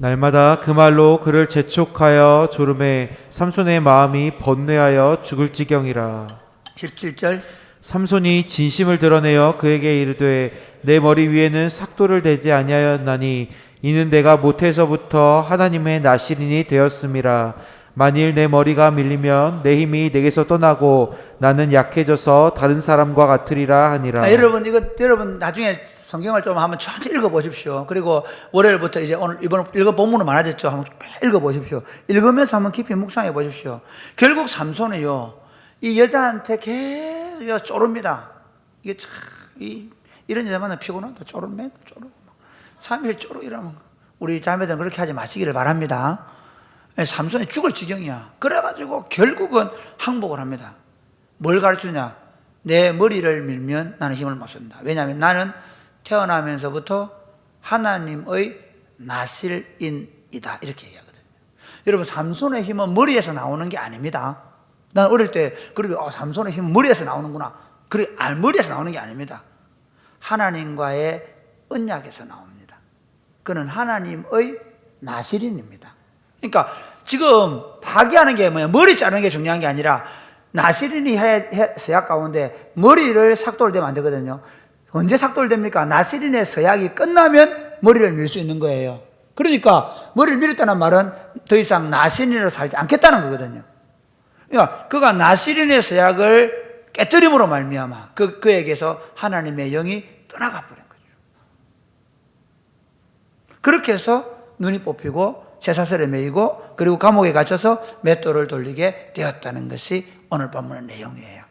Speaker 4: 날마다 그 말로 그를 재촉하여 조름해 삼손의 마음이 번뇌하여 죽을 지경이라.
Speaker 9: 17절.
Speaker 4: 삼손이 진심을 드러내어 그에게 이르되 내 머리 위에는 삭도를 대지 아니하였나니 이는 내가 모태에서부터 하나님의 나시린이 되었음이라.
Speaker 10: 만일 내 머리가 밀리면 내 힘이 내게서 떠나고 나는 약해져서 다른 사람과 같으리라 하니라.
Speaker 9: 여러분 나중에 성경을 좀 한번 천천히 읽어 보십시오. 그리고 월요일부터 이제 오늘 이번 읽어 본문은 많아졌죠. 한번 읽어 보십시오. 읽으면서 한번 깊이 묵상해 보십시오. 결국 삼손이요, 이 여자한테 계속 쪼릅니다. 이게 참 이런 여자 만나면 피곤하다. 쪼르면 쪼르고 3일 쪼르 이러면 우리 자매들은 그렇게 하지 마시기를 바랍니다. 삼손이 죽을 지경이야. 그래가지고 결국은 항복을 합니다. 뭘 가르치냐? 내 머리를 밀면 나는 힘을 못 쓴다. 왜냐하면 나는 태어나면서부터 하나님의 나실인이다. 이렇게 얘기하거든요. 여러분, 삼손의 힘은 머리에서 나오는 게 아닙니다. 난 어릴 때 그리고 삼손의 힘은 머리에서 나오는구나. 그래, 머리에서 나오는 게 아닙니다. 하나님과의 언약에서 나옵니다. 그는 하나님의 나실인입니다. 그러니까 지금 파기하는 게 뭐야? 머리 자르는 게 중요한 게 아니라 나실인이 서약 가운데 머리를 삭도를 대면 안 되거든요. 언제 삭도를 됩니까? 나실인의 서약이 끝나면 머리를 밀 수 있는 거예요. 그러니까 머리를 밀었다는 말은 더 이상 나실인으로 살지 않겠다는 거거든요. 그러니까 그가 나실인의 서약을 깨뜨림으로 말미암아 그에게서 하나님의 영이 떠나가 버린 거죠. 그렇게 해서 눈이 뽑히고 쇠사슬에 매이고 그리고 감옥에 갇혀서 맷돌을 돌리게 되었다는 것이 오늘 본문의 내용이에요.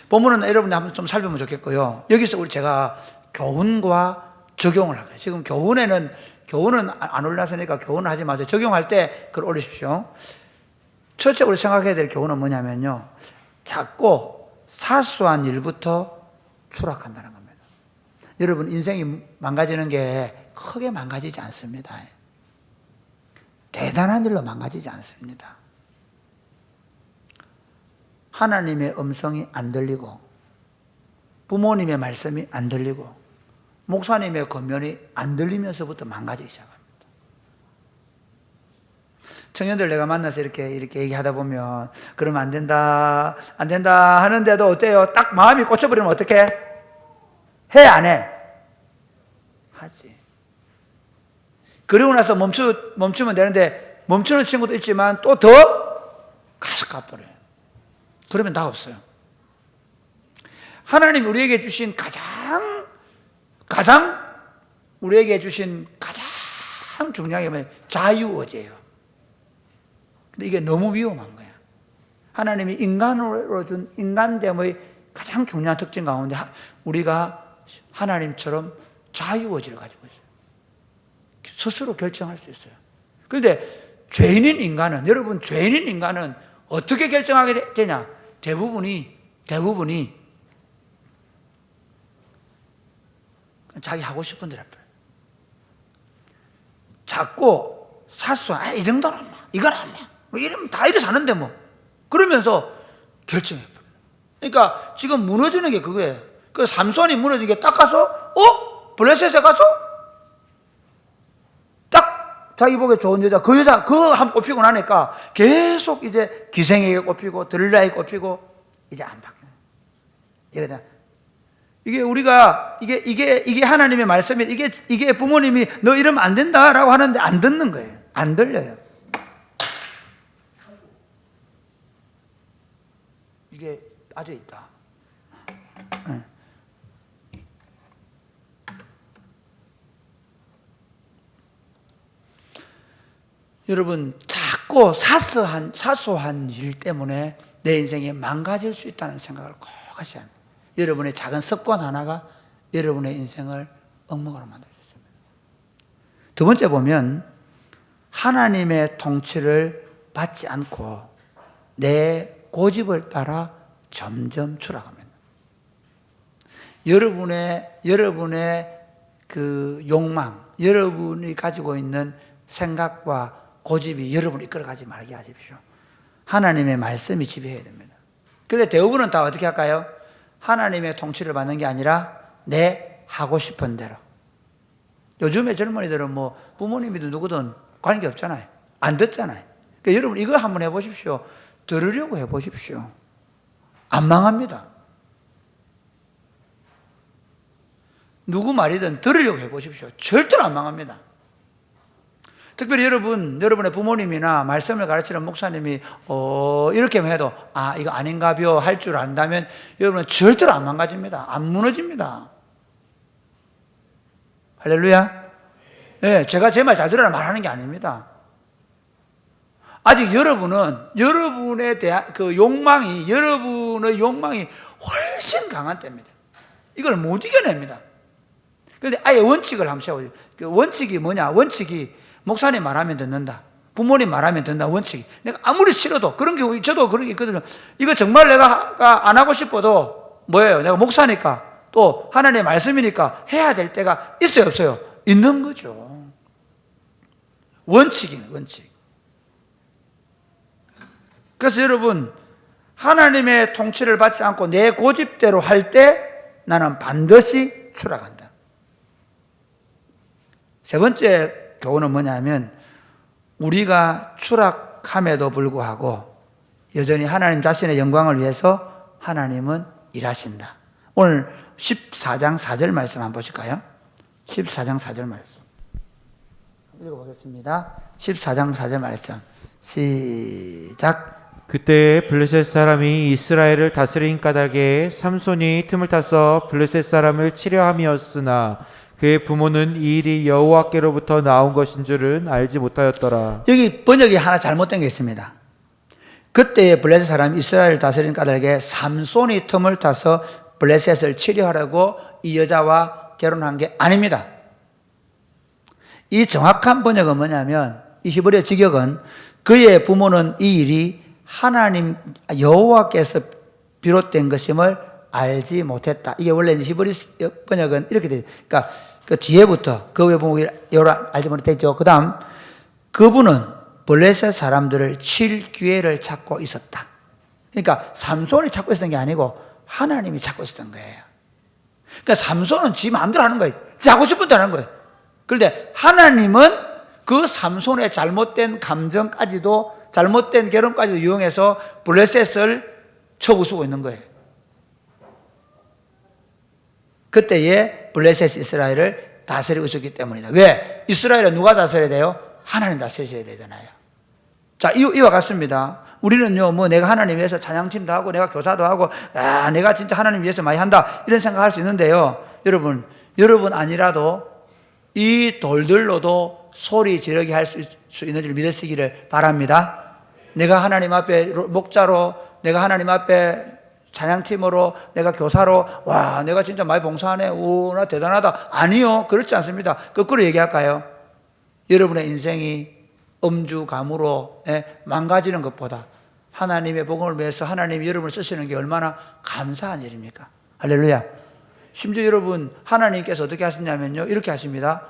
Speaker 9: 본문은 여러분들 한번 좀 살펴보면 좋겠고요. 여기서 제가 교훈과 적용을 할 거예요. 지금 교훈은 안 올라서니까 교훈을 하지 마세요. 적용할 때 그걸 올리십시오. 첫째 우리 생각해야 될 교훈은 뭐냐면요, 작고 사소한 일부터 추락한다는 겁니다. 여러분, 인생이 망가지는 게 크게 망가지지 않습니다. 대단한 일로 망가지지 않습니다. 하나님의 음성이 안 들리고 부모님의 말씀이 안 들리고 목사님의 권면이 안 들리면서부터 망가지기 시작합니다. 청년들 내가 만나서 이렇게 얘기하다 보면 그러면 안 된다 하는데도 어때요? 딱 마음이 꽂혀버리면 어떻게 해? 안 해? 하지. 그리고 나서 멈추면 되는데 멈추는 친구도 있지만 또 더 가서 가버려요. 그러면 다 없어요. 하나님이 우리에게 주신 가장 우리에게 주신 가장 중요한 게 뭐예요? 자유의지예요. 근데 이게 너무 위험한 거야. 하나님이 인간으로 준 인간됨의 가장 중요한 특징 가운데 우리가 하나님처럼 자유의지를 가지고 있어요. 스스로 결정할 수 있어요. 그런데 죄인인 인간은 어떻게 결정하게 되냐? 대부분이 자기 하고 싶은 대로 해버려요. 작고 사소한 이 정도는 안 나, 이건 안 나, 뭐 이러면 다 이래 사는데 뭐 그러면서 결정해버려요. 그러니까 지금 무너지는 게 그거예요. 그 삼손이 무너진 게 딱 가서 블레셋에 가서 딱 자기 보기에 좋은 여자 그거 한 번 꼽히고 나니까 계속 이제 기생에게 꼽히고 들라에게 꼽히고 이제 안 바뀌어요. 이게 우리가 이게 하나님의 말씀이 이게 부모님이 너 이러면 안 된다라고 하는데 안 듣는 거예요. 안 들려요. 이게 빠져 있다. 여러분, 작고 사소한 일 때문에 내 인생이 망가질 수 있다는 생각을 꼭 하셔야 합니다. 여러분의 작은 습관 하나가 여러분의 인생을 엉망으로 만들 수 있습니다. 두 번째 보면 하나님의 통치를 받지 않고 내 고집을 따라 점점 추락합니다. 여러분의 그 욕망, 여러분이 가지고 있는 생각과 고집이 여러분을 이끌어가지 말게 하십시오. 하나님의 말씀이 지배해야 됩니다. 그런데 대부분은 다 어떻게 할까요? 하나님의 통치를 받는 게 아니라 내 하고 싶은 대로. 요즘의 젊은이들은 뭐 부모님이든 누구든 관계없잖아요. 안 듣잖아요. 그러니까 여러분 이거 한번 해보십시오. 들으려고 해보십시오. 안 망합니다. 누구 말이든 들으려고 해보십시오. 절대로 안 망합니다. 특별히 여러분의 부모님이나 말씀을 가르치는 목사님이 이렇게만 해도 이거 아닌가벼 할 줄 안다면 여러분은 절대로 안 망가집니다. 안 무너집니다. 할렐루야. 네, 제가 제 말 잘 들으라 말하는 게 아닙니다. 아직 여러분의 여러분의 욕망이 훨씬 강한 때입니다. 이걸 못 이겨냅니다. 그런데 아예 원칙을 한번 세워요. 그 원칙이 뭐냐? 원칙이 목사님 말하면 듣는다. 부모님 말하면 듣는다. 원칙이. 내가 아무리 싫어도 그런 경우 저도 그런 게 있거든요. 이거 정말 내가 안 하고 싶어도 뭐예요? 내가 목사니까 또 하나님의 말씀이니까 해야 될 때가 있어요, 없어요? 있는 거죠. 원칙이네, 원칙. 그래서 여러분, 하나님의 통치를 받지 않고 내 고집대로 할 때 나는 반드시 추락한다. 세 번째 교훈은 뭐냐면, 우리가 추락함에도 불구하고 여전히 하나님 자신의 영광을 위해서 하나님은 일하신다. 오늘 14장 4절 말씀 한번 보실까요? 14장 4절 말씀 읽어보겠습니다. 14장 4절 말씀 시작.
Speaker 10: 그때 블레셋 사람이 이스라엘을 다스린 까닭에 삼손이 틈을 타서 블레셋 사람을 치려 함이었으나 그의 부모는 이 일이 여호와께로부터 나온 것인 줄은 알지 못하였더라.
Speaker 9: 여기 번역이 하나 잘못된 게 있습니다. 그때의 블레셋 사람이 이스라엘을 다스린 까닭에 삼손이 틈을 타서 블레셋을 치려하려고 이 여자와 결혼한 게 아닙니다. 이 정확한 번역은 뭐냐면, 이 히브리어 직역은 그의 부모는 이 일이 하나님 여호와께서 비롯된 것임을 알지 못했다. 이게 원래 히브리 번역은 이렇게 돼요. 그러니까 그 뒤에부터 그 외부목이 알지 못했죠. 그 다음, 그분은 블레셋 사람들을 칠 기회를 찾고 있었다. 그러니까 삼손이 찾고 있었던 게 아니고 하나님이 찾고 있었던 거예요. 그러니까 삼손은 지 마음대로 하는 거예요. 지 하고 싶은 대로 하는 거예요. 그런데 하나님은 그 삼손의 잘못된 감정까지도, 잘못된 결혼까지도 이용해서 블레셋을 쳐부수고 있는 거예요. 그때에 블레셋 이스라엘을 다스리고 있었기 때문이다. 왜? 이스라엘은 누가 다스려야 돼요? 하나님 다스리셔야 되잖아요. 자, 이와 같습니다. 우리는요, 내가 하나님 위해서 찬양팀도 하고, 내가 교사도 하고, 내가 진짜 하나님 위해서 많이 한다, 이런 생각할 수 있는데요. 여러분 아니라도 이 돌들로도 소리 지르게 할 수 있는 줄 믿으시기를 바랍니다. 내가 하나님 앞에 목자로, 내가 하나님 앞에 찬양팀으로, 내가 교사로, 내가 진짜 많이 봉사하네, 나 대단하다. 아니요, 그렇지 않습니다. 거꾸로 얘기할까요? 여러분의 인생이 엄주감으로 망가지는 것보다 하나님의 복음을 위해서 하나님이 여러분을 쓰시는 게 얼마나 감사한 일입니까? 할렐루야. 심지어 여러분, 하나님께서 어떻게 하시냐면요, 이렇게 하십니다.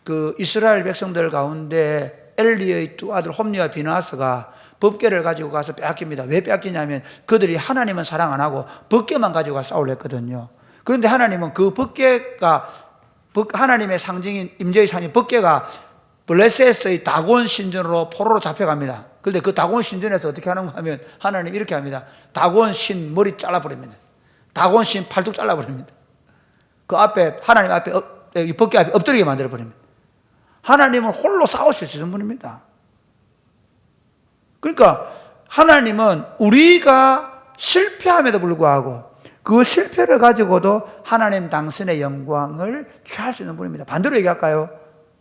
Speaker 9: 그 이스라엘 백성들 가운데 엘리의 두 아들 홈리와 비나하스가 법궤를 가지고 가서 빼앗깁니다. 왜 빼앗기냐면 그들이 하나님은 사랑 안 하고 법궤만 가지고 가서 싸우려 했거든요. 그런데 하나님은 그 법궤가, 하나님의 상징인 임재의 상징 법궤가 블레셋의 다곤 신전으로 포로로 잡혀갑니다. 그런데 그 다곤 신전에서 어떻게 하는가 하면 하나님 이렇게 합니다. 다곤 신 머리 잘라버립니다. 다곤 신 팔뚝 잘라버립니다. 그 앞에, 하나님 앞에, 이 법궤 앞에 엎드리게 만들어버립니다. 하나님은 홀로 싸우실 수 있는 분입니다. 그러니까 하나님은 우리가 실패함에도 불구하고 그 실패를 가지고도 하나님 당신의 영광을 취할 수 있는 분입니다. 반대로 얘기할까요?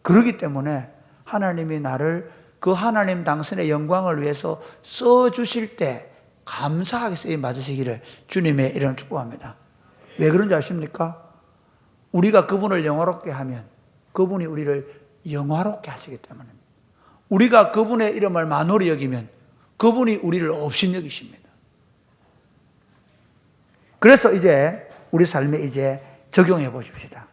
Speaker 9: 그렇기 때문에 하나님이 나를 그 하나님 당신의 영광을 위해서 써주실 때 감사하게 쓰임 받으시기를 주님의 이름으로 축복합니다. 왜 그런지 아십니까? 우리가 그분을 영화롭게 하면 그분이 우리를 영화롭게 하시기 때문입니다. 우리가 그분의 이름을 만홀히 여기면 그분이 우리를 없인 여기십니다. 그래서 이제 우리 삶에 이제 적용해 보십시다.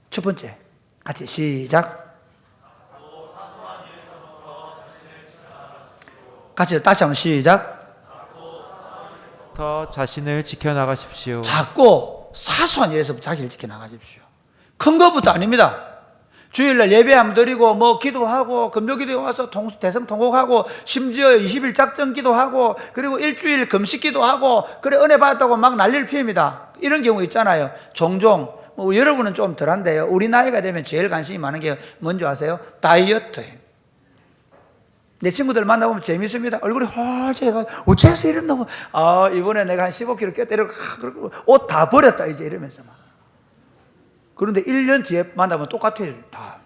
Speaker 9: 첫 번째, 같이 시작. 같이 다시 한번 시작.
Speaker 10: 더 자신을 지켜나가십시오.
Speaker 9: 작고 사소한 일에서 자기를 지켜나가십시오. 큰 것부터 아닙니다. 주일날 예배 한번 드리고 기도하고 금요기도에 와서 대성통곡하고 심지어 20일 작전 기도하고 그리고 일주일 금식 기도하고 그래 은혜 받았다고 막 난리를 피웁니다. 이런 경우 있잖아요. 종종 뭐 여러분은 좀 덜한데요. 우리 나이가 되면 제일 관심이 많은 게 뭔지 아세요? 다이어트예요. 내 친구들 만나보면 재밌습니다. 얼굴이 헐쩍해가지고 어째서 이랬나? 아, 이번에 내가 한 15kg 깼다. 옷 다 버렸다 이제 이러면서 막. 그런데 1년 뒤에 만나면 똑같아요. 다.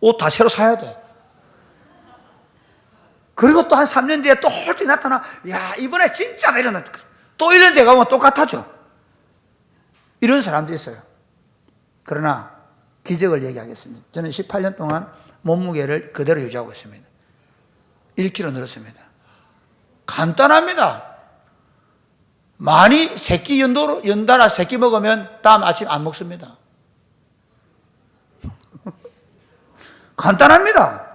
Speaker 9: 옷 다 새로 사야 돼. 그리고 또 한 3년 뒤에 또 헐쩍 나타나. 야, 이번에 진짜 이러나. 또 1년 뒤에 가면 똑같아져. 이런 사람도 있어요. 그러나 기적을 얘기하겠습니다. 저는 18년 동안 몸무게를 그대로 유지하고 있습니다. 1kg 늘었습니다. 간단합니다. 많이 새끼 연달아 새끼 먹으면 다음 아침 안 먹습니다. 간단합니다.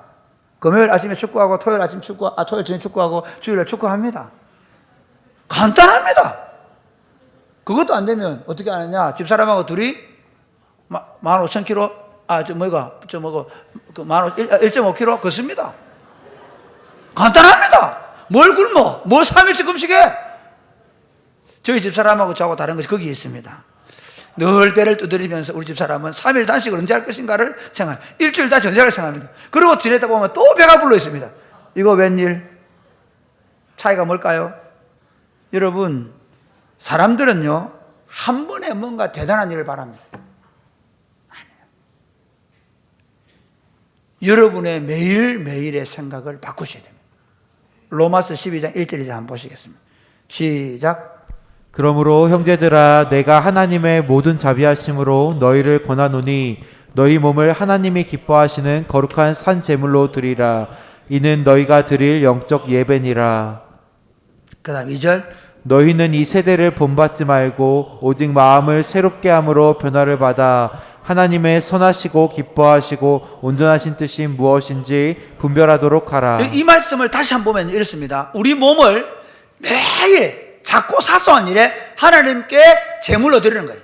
Speaker 9: 금요일 아침에 축구하고 토요일 아침 토요일 저녁 축구하고 주일에 축구합니다. 간단합니다. 그것도 안 되면 어떻게 하느냐? 집사람하고 둘이 15,000kg, 1.5kg 걷습니다. 간단합니다. 뭘 굶어? 뭐 3일씩 금식해? 저희 집사람하고 저하고 다른 것이 거기에 있습니다. 늘 배를 두드리면서 우리 집사람은 3일 단식을 언제 할 것인가를 생각합니다. 일주일 단식 언제 할 생각합니다. 그리고 지내다 보면 또 배가 불러 있습니다. 이거 웬일? 차이가 뭘까요? 여러분, 사람들은요, 한 번에 뭔가 대단한 일을 바랍니다. 아니에요. 여러분의 매일매일의 생각을 바꾸셔야 됩니다. 로마서 12장 1절에서 한번 보시겠습니다. 시작.
Speaker 10: 그러므로 형제들아 내가 하나님의 모든 자비하심으로 너희를 권하노니 너희 몸을 하나님이 기뻐하시는 거룩한 산 제물로 드리라. 이는 너희가 드릴 영적 예배니라.
Speaker 9: 그 다음 2절.
Speaker 10: 너희는 이 세대를 본받지 말고 오직 마음을 새롭게 함으로 변화를 받아 하나님의 선하시고 기뻐하시고 온전하신 뜻이 무엇인지 분별하도록 하라.
Speaker 9: 이 말씀을 다시 한번 보면 이렇습니다. 우리 몸을 매일 작고 사소한 일에 하나님께 제물로 드리는 거예요.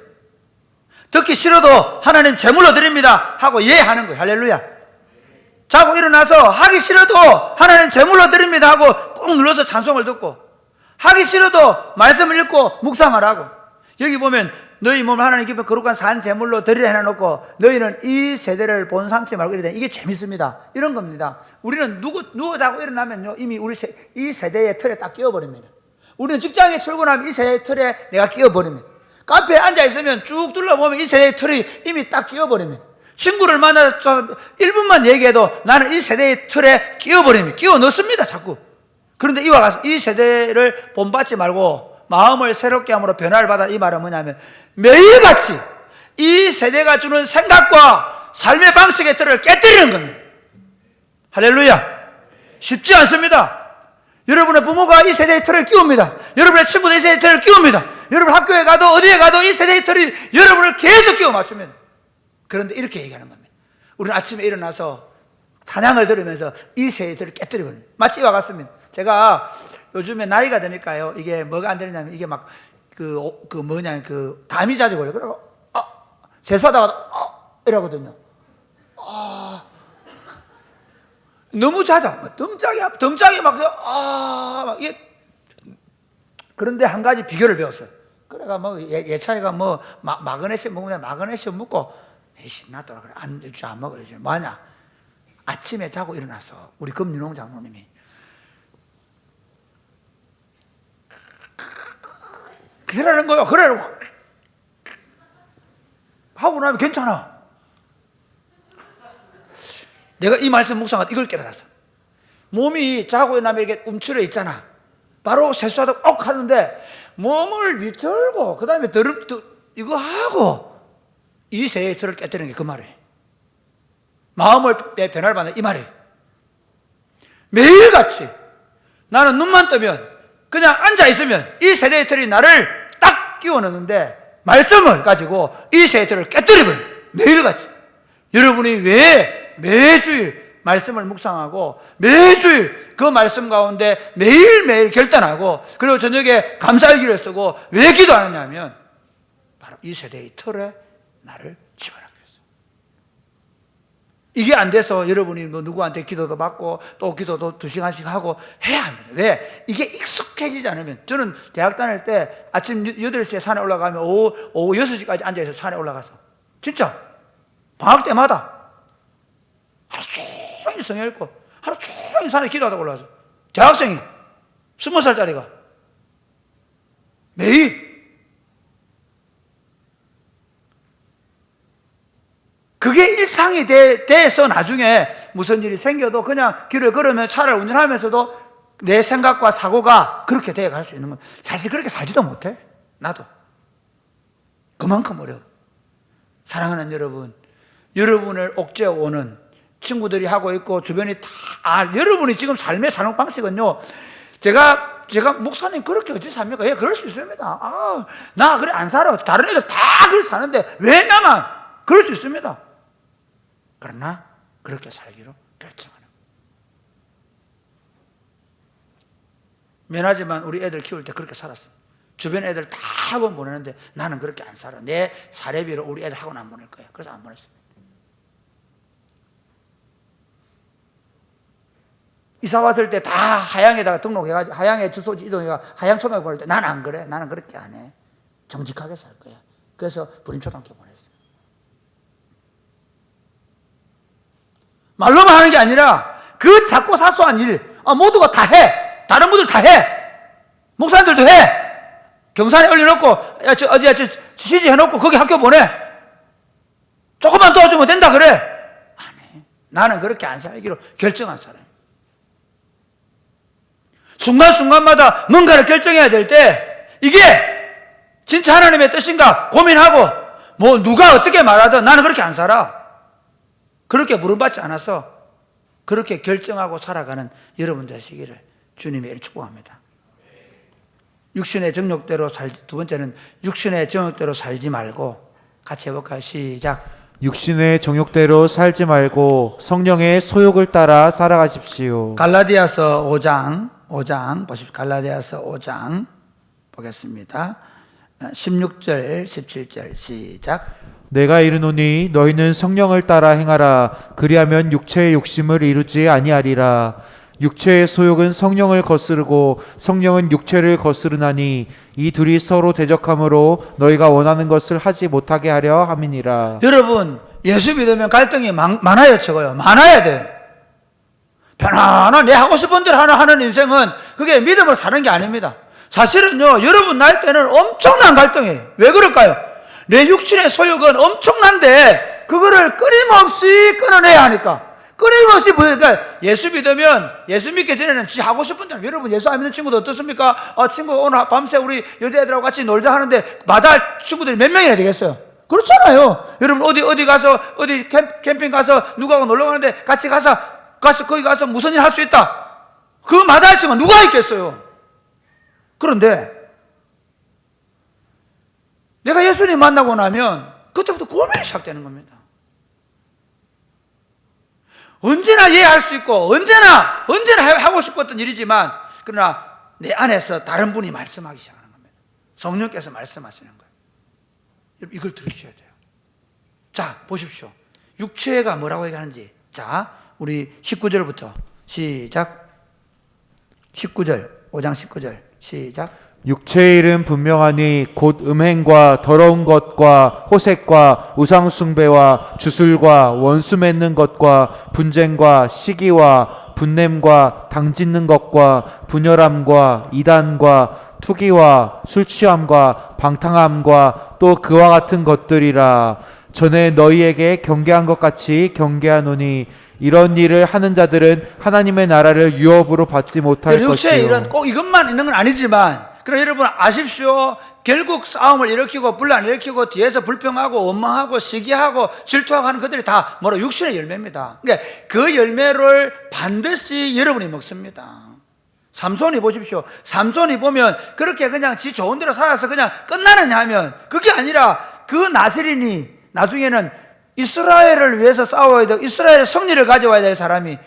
Speaker 9: 듣기 싫어도 하나님 제물로 드립니다 하고 예하는 거예요. 할렐루야. 자고 일어나서 하기 싫어도 하나님 제물로 드립니다 하고 꼭 눌러서 찬송을 듣고, 하기 싫어도 말씀을 읽고 묵상하라고. 여기 보면 너희 몸을 하나님 기뻐 거룩한 산 제물로 드리라 해놓고 너희는 이 세대를 본삼지 말고 이래. 이게 재밌습니다. 이런 겁니다. 우리는 누워 자고 일어나면요 이미 이 세대의 틀에 딱 끼워버립니다. 우리는 직장에 출근하면 이 세대의 틀에 내가 끼워버립니다. 카페에 앉아있으면 쭉 둘러보면 이 세대의 틀이 이미 딱 끼워버립니다. 친구를 만나서 1분만 얘기해도 나는 이 세대의 틀에 끼워버립니다. 끼워 넣습니다 자꾸. 그런데 이와 같이 이 세대를 본받지 말고 마음을 새롭게 함으로 변화를 받아, 이 말은 뭐냐면 매일같이 이 세대가 주는 생각과 삶의 방식의 틀을 깨뜨리는 겁니다. 할렐루야. 쉽지 않습니다. 여러분의 부모가 이 세대의 틀을 끼웁니다. 여러분의 친구도 이 세대의 틀을 끼웁니다. 여러분 학교에 가도 어디에 가도 이 세대의 틀이 여러분을 계속 끼워 맞춥니다. 그런데 이렇게 얘기하는 겁니다. 우리는 아침에 일어나서 찬양을 들으면서 이 세대의 틀을 깨뜨려버립니다. 마치 이와 같습니다. 제가 요즘에 나이가 되니까요, 이게 뭐가 안 되느냐면 이게 막 담이 자주 걸려요. 그리고 세수하다가 이러거든요. 너무 잦아. 덤짝이 막 이게. 그런데 한 가지 비결을 배웠어요. 그래가 뭐 예차이가 뭐 마그네슘 먹으면 마그네슘 먹고 신났더라 그래. 안 먹어요. 뭐냐? 아침에 자고 일어나서 우리 금윤홍 장로님이 그러는 거예요. 그래 하고 나면 괜찮아. 내가 이 말씀 묵상하다 이걸 깨달았어. 몸이 자고 일어나면 이렇게 움츠려 있잖아. 바로 세수하다 하는데 몸을 비틀고 그 다음에 이거 하고 이 세의 틀을 깨뜨리는 게 그 말이에요. 마음을 변화를 받는 이 말이에요. 매일같이 나는 눈만 뜨면 그냥 앉아있으면 이 세대의 틀이 나를 딱 끼워 넣는데 말씀을 가지고 이 세대의 틀을 깨뜨려버려요. 매일같이. 여러분이 왜 매주일 말씀을 묵상하고 매주일 그 말씀 가운데 매일매일 결단하고 그리고 저녁에 감사일기를 쓰고 왜 기도하느냐 하면 바로 이 세대의 틀에 나를 집어넣기 위해서. 이게 안 돼서 여러분이 뭐 누구한테 기도도 받고 또 기도도 2시간씩 하고 해야 합니다. 왜? 이게 익숙해지지 않으면. 저는 대학 다닐 때 아침 8시에 산에 올라가면 오후 6시까지 앉아서 산에 올라가서 진짜 방학 때마다 하루 종일 성경 읽고 하루 종일 산에 기도하다 올라와서 대학생이 20살짜리가 매일 그게 일상이 돼서 나중에 무슨 일이 생겨도 그냥 길을 걸으면 차를 운전하면서도 내 생각과 사고가 그렇게 돼갈 수 있는 건 사실 그렇게 살지도 못해. 나도 그만큼 어려워. 사랑하는 여러분, 여러분을 옥죄어오는 친구들이 하고 있고 주변이 다 여러분이 지금 삶의 사는 방식은요, 제가 목사님 그렇게 어떻게 삽니까? 예, 그럴 수 있습니다. 나 그래 안 살아. 다른 애들 다 그렇게 사는데 왜 나만? 그럴 수 있습니다. 그러나 그렇게 살기로 결정하는. 미안하지만 우리 애들 키울 때 그렇게 살았어. 주변 애들 다 학원 보내는데 나는 그렇게 안 살아. 내 사례비로 우리 애들 학원 안 보낼 거야. 그래서 안 보냈어. 이사 왔을 때 다 하양에다가 등록해가지고 하양에 주소지 이동해가 하양초등학교 보낼 때 나는 안 그래. 나는 그렇게 안 해. 정직하게 살 거야. 그래서 부림초등학교 보냈어. 말로만 하는 게 아니라 그 작고 사소한 일 모두가 다 해. 다른 분들 다 해. 목사님들도 해. 경산에 올려놓고 어디야 지시해놓고 거기 학교 보내. 조금만 도와주면 된다 그래. 안 해. 나는 그렇게 안 살기로 결정한 사람. 순간순간마다 뭔가를 결정해야 될 때 이게 진짜 하나님의 뜻인가 고민하고 뭐 누가 어떻게 말하든 나는 그렇게 안 살아. 그렇게 부름받지 않아서 그렇게 결정하고 살아가는 여러분 되시기를 주님이 축복합니다. 육신의 정욕대로 살지, 두 번째는 육신의 정욕대로 살지 말고 같이 해볼까요? 시작.
Speaker 10: 육신의 정욕대로 살지 말고 성령의 소욕을 따라 살아가십시오.
Speaker 9: 갈라디아서 5장 보십시오. 갈라디아서 5장 보겠습니다. 16절 17절 시작.
Speaker 10: 내가 이르노니 너희는 성령을 따라 행하라. 그리하면 육체의 욕심을 이루지 아니하리라. 육체의 소욕은 성령을 거스르고 성령은 육체를 거스르나니 이 둘이 서로 대적함으로 너희가 원하는 것을 하지 못하게 하려 함이니라.
Speaker 9: 여러분, 예수 믿으면 갈등이 많아요, 적어요? 많아야 돼. 편안한 내 하고 싶은 대로 하는 인생은 그게 믿음을 사는 게 아닙니다. 사실은요, 여러분 나이 때는 엄청난 갈등이에요. 왜 그럴까요? 내 육신의 소욕은 엄청난데 그거를 끊임없이 끊어내야 하니까. 끊임없이 그러니까 예수 믿으면 예수 믿기 전에는 지 하고 싶은 대로. 여러분 예수 안 믿는 친구도 어떻습니까? 친구 오늘 밤새 우리 여자애들하고 같이 놀자 하는데 마다할 친구들이 몇 명이나 되겠어요? 그렇잖아요. 여러분 어디 가서 어디 캠핑 가서 누구하고 놀러 가는데 같이 가서 거기 가서 무슨 일 할 수 있다. 그 마다할 친구가 누가 있겠어요? 그런데 내가 예수님 만나고 나면 그때부터 고민이 시작되는 겁니다. 언제나 이해할 수 있고 언제나 하고 싶었던 일이지만 그러나 내 안에서 다른 분이 말씀하기 시작하는 겁니다. 성령께서 말씀하시는 거예요. 여러분 이걸 들으셔야 돼요. 자 보십시오. 육체가 뭐라고 얘기하는지. 자 우리 19절부터 시작. 19절 5장 19절 시작.
Speaker 10: 육체의 일은 분명하니 곧 음행과 더러운 것과 호색과 우상숭배와 주술과 원수 맺는 것과 분쟁과 시기와 분냄과 당짓는 것과 분열함과 이단과 투기와 술취함과 방탕함과 또 그와 같은 것들이라. 전에 너희에게 경계한 것 같이 경계하노니 이런 일을 하는 자들은 하나님의 나라를 유업으로 받지 못할 것이요.
Speaker 9: 육체의 일은 꼭 이것만 있는 건 아니지만 그러나 여러분 아십시오. 결국 싸움을 일으키고 분란 일으키고 뒤에서 불평하고 원망하고 시기하고 질투하고 하는 것들이 다 뭐라 육신의 열매입니다. 그러니까 그 열매를 반드시 여러분이 먹습니다. 삼손이 보십시오. 삼손이 보면 그렇게 그냥 지 좋은 대로 살아서 그냥 끝나느냐 하면 그게 아니라 그 나스린이 나중에는 이스라엘을 위해서 싸워야 되고 이스라엘의 승리를 가져와야 될 사람이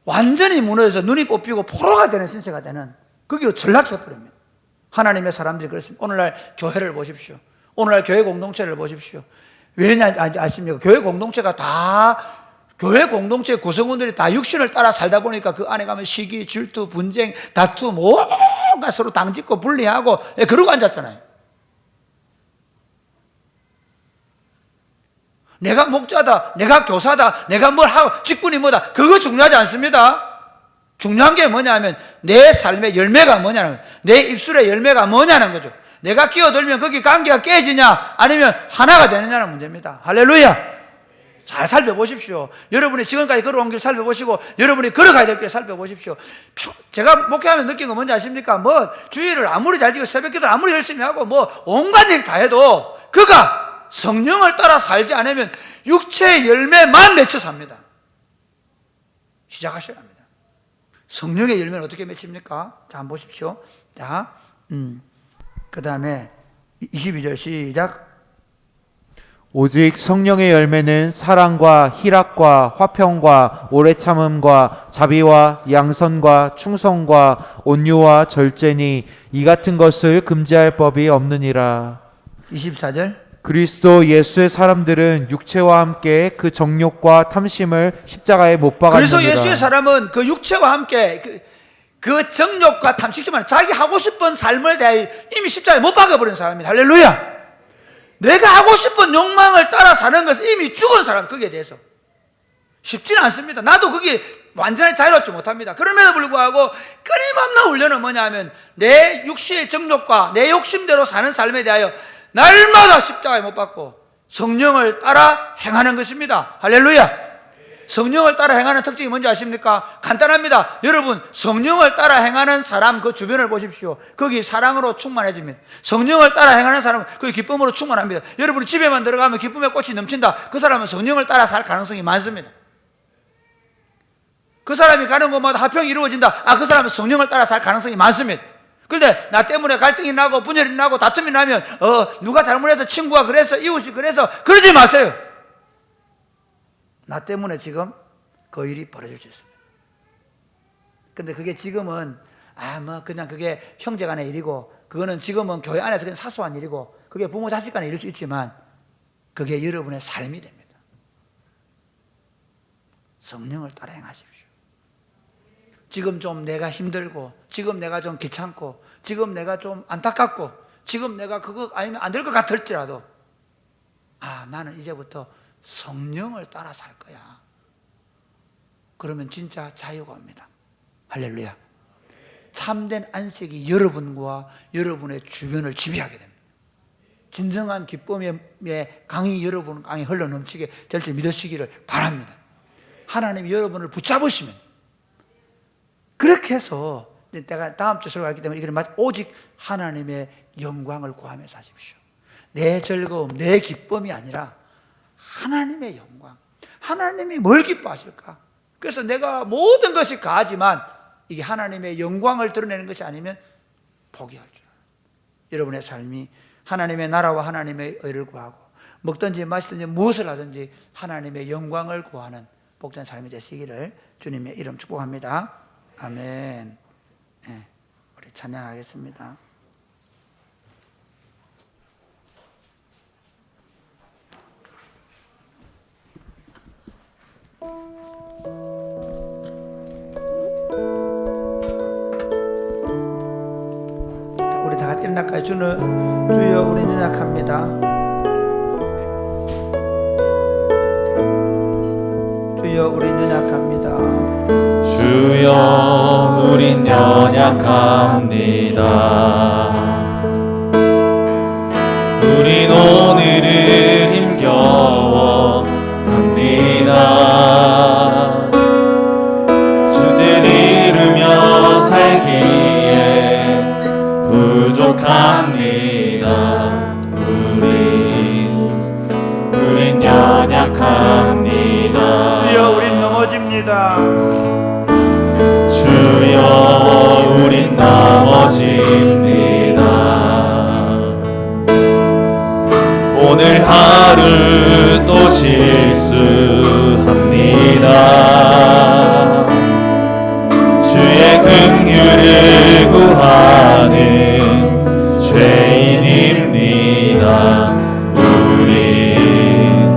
Speaker 9: 완전히 무너져서 눈이 뽑히고 포로가 되는 신세가 되는 거기로 전락해버립니다. 하나님의 사람들이 그렇습니다. 오늘날 교회를 보십시오. 오늘날 교회 공동체를 보십시오. 왜냐 아십니까? 교회 공동체가 다 교회 공동체 구성원들이 다 육신을 따라 살다 보니까 그 안에 가면 시기, 질투, 분쟁, 다투 뭐가 서로 당짓고 분리하고 그러고 앉았잖아요. 내가 목자다, 내가 교사다, 내가 뭘 하고 직분이 뭐다, 그거 중요하지 않습니다. 중요한 게 뭐냐면 내 삶의 열매가 뭐냐는 거예요. 내 입술의 열매가 뭐냐는 거죠. 내가 끼어들면 거기 관계가 깨지냐 아니면 하나가 되느냐는 문제입니다. 할렐루야. 잘 살펴보십시오. 여러분이 지금까지 걸어온 길 살펴보시고 여러분이 걸어가야 될 길 살펴보십시오. 제가 목회하면서 느낀 건 뭔지 아십니까? 뭐 주일을 아무리 잘 지고 새벽기도를 아무리 열심히 하고 뭐 온갖 일 다 해도 그가 성령을 따라 살지 않으면 육체의 열매만 맺혀 삽니다. 시작하셔야 합니다. 성령의 열매는 어떻게 맺힙니까? 자, 한번 보십시오. 자, 그 다음에 22절 시작.
Speaker 10: 오직 성령의 열매는 사랑과 희락과 화평과 오래 참음과 자비와 양선과 충성과 온유와 절제니 이 같은 것을 금지할 법이 없느니라.
Speaker 9: 24절.
Speaker 10: 그리스도 예수의 사람들은 육체와 함께 그 정욕과 탐심을 십자가에 못 박았느니라.
Speaker 9: 그래서 예수의 사람은 그 육체와 함께 그 정욕과 탐심만 자기 하고 싶은 삶을 대하여 이미 십자가에 못 박아버린 사람입니다. 할렐루야. 내가 하고 싶은 욕망을 따라 사는 것은 이미 죽은 사람, 거기에 대해서 쉽지는 않습니다. 나도 그게 완전히 자유롭지 못합니다. 그럼에도 불구하고 끊임없는 훈련은 뭐냐면 내 육신의 정욕과 내 욕심대로 사는 삶에 대하여 날마다 십자가에 못 박고 성령을 따라 행하는 것입니다. 할렐루야. 성령을 따라 행하는 특징이 뭔지 아십니까? 간단합니다. 여러분, 성령을 따라 행하는 사람 그 주변을 보십시오. 거기 사랑으로 충만해집니다. 성령을 따라 행하는 사람은 거기 기쁨으로 충만합니다. 여러분이 집에만 들어가면 기쁨의 꽃이 넘친다. 그 사람은 성령을 따라 살 가능성이 많습니다. 그 사람이 가는 곳마다 화평이 이루어진다. 그 사람은 성령을 따라 살 가능성이 많습니다. 그런데 나 때문에 갈등이 나고 분열이 나고 다툼이 나면 누가 잘못해서 친구가 그래서 이웃이 그래서 그러지 마세요. 나 때문에 지금 그 일이 벌어질 수 있습니다. 근데 그게 지금은 뭐 그냥 그게 형제 간의 일이고 그거는 지금은 교회 안에서 그냥 사소한 일이고 그게 부모 자식 간의 일일 수 있지만 그게 여러분의 삶이 됩니다. 성령을 따라 행하십시오. 지금 좀 내가 힘들고 지금 내가 좀 귀찮고 지금 내가 좀 안타깝고 지금 내가 그거 아니면 안 될 것 같을지라도 나는 이제부터 성령을 따라 살 거야. 그러면 진짜 자유가 옵니다. 할렐루야. 참된 안식이 여러분과 여러분의 주변을 지배하게 됩니다. 진정한 기쁨의 강이 여러분 강에 흘러 넘치게 될 줄 믿으시기를 바랍니다. 하나님이 여러분을 붙잡으시면 그렇게 해서 내가 다음 주 설교하기 때문에 이거는 오직 하나님의 영광을 구하며 사십시오. 내 즐거움, 내 기쁨이 아니라 하나님의 영광. 하나님이 뭘 기뻐하실까? 그래서 내가 모든 것이 가하지만 이게 하나님의 영광을 드러내는 것이 아니면 포기할 줄 알아요. 여러분의 삶이 하나님의 나라와 하나님의 의를 구하고 먹든지 마시든지 무엇을 하든지 하나님의 영광을 구하는 복된 삶이 되시기를 주님의 이름 축복합니다. 아멘. 네, 우리 찬양하겠습니다. 우리 다 같이 일어날까요? 주여 우리 연약합니다. 주여 우리 연약합니다.
Speaker 7: 주여 우린 연약합니다. 우린 오늘을 힘겨워 합니다. 주를 이루며 살기에 부족합니다. 우린 연약합니다.
Speaker 2: 주여 우린 넘어집니다.
Speaker 7: 주여 우린 넘어집니다. 오늘 하루 또 실수합니다. 주의 긍휼을 구하는 죄인입니다. 우린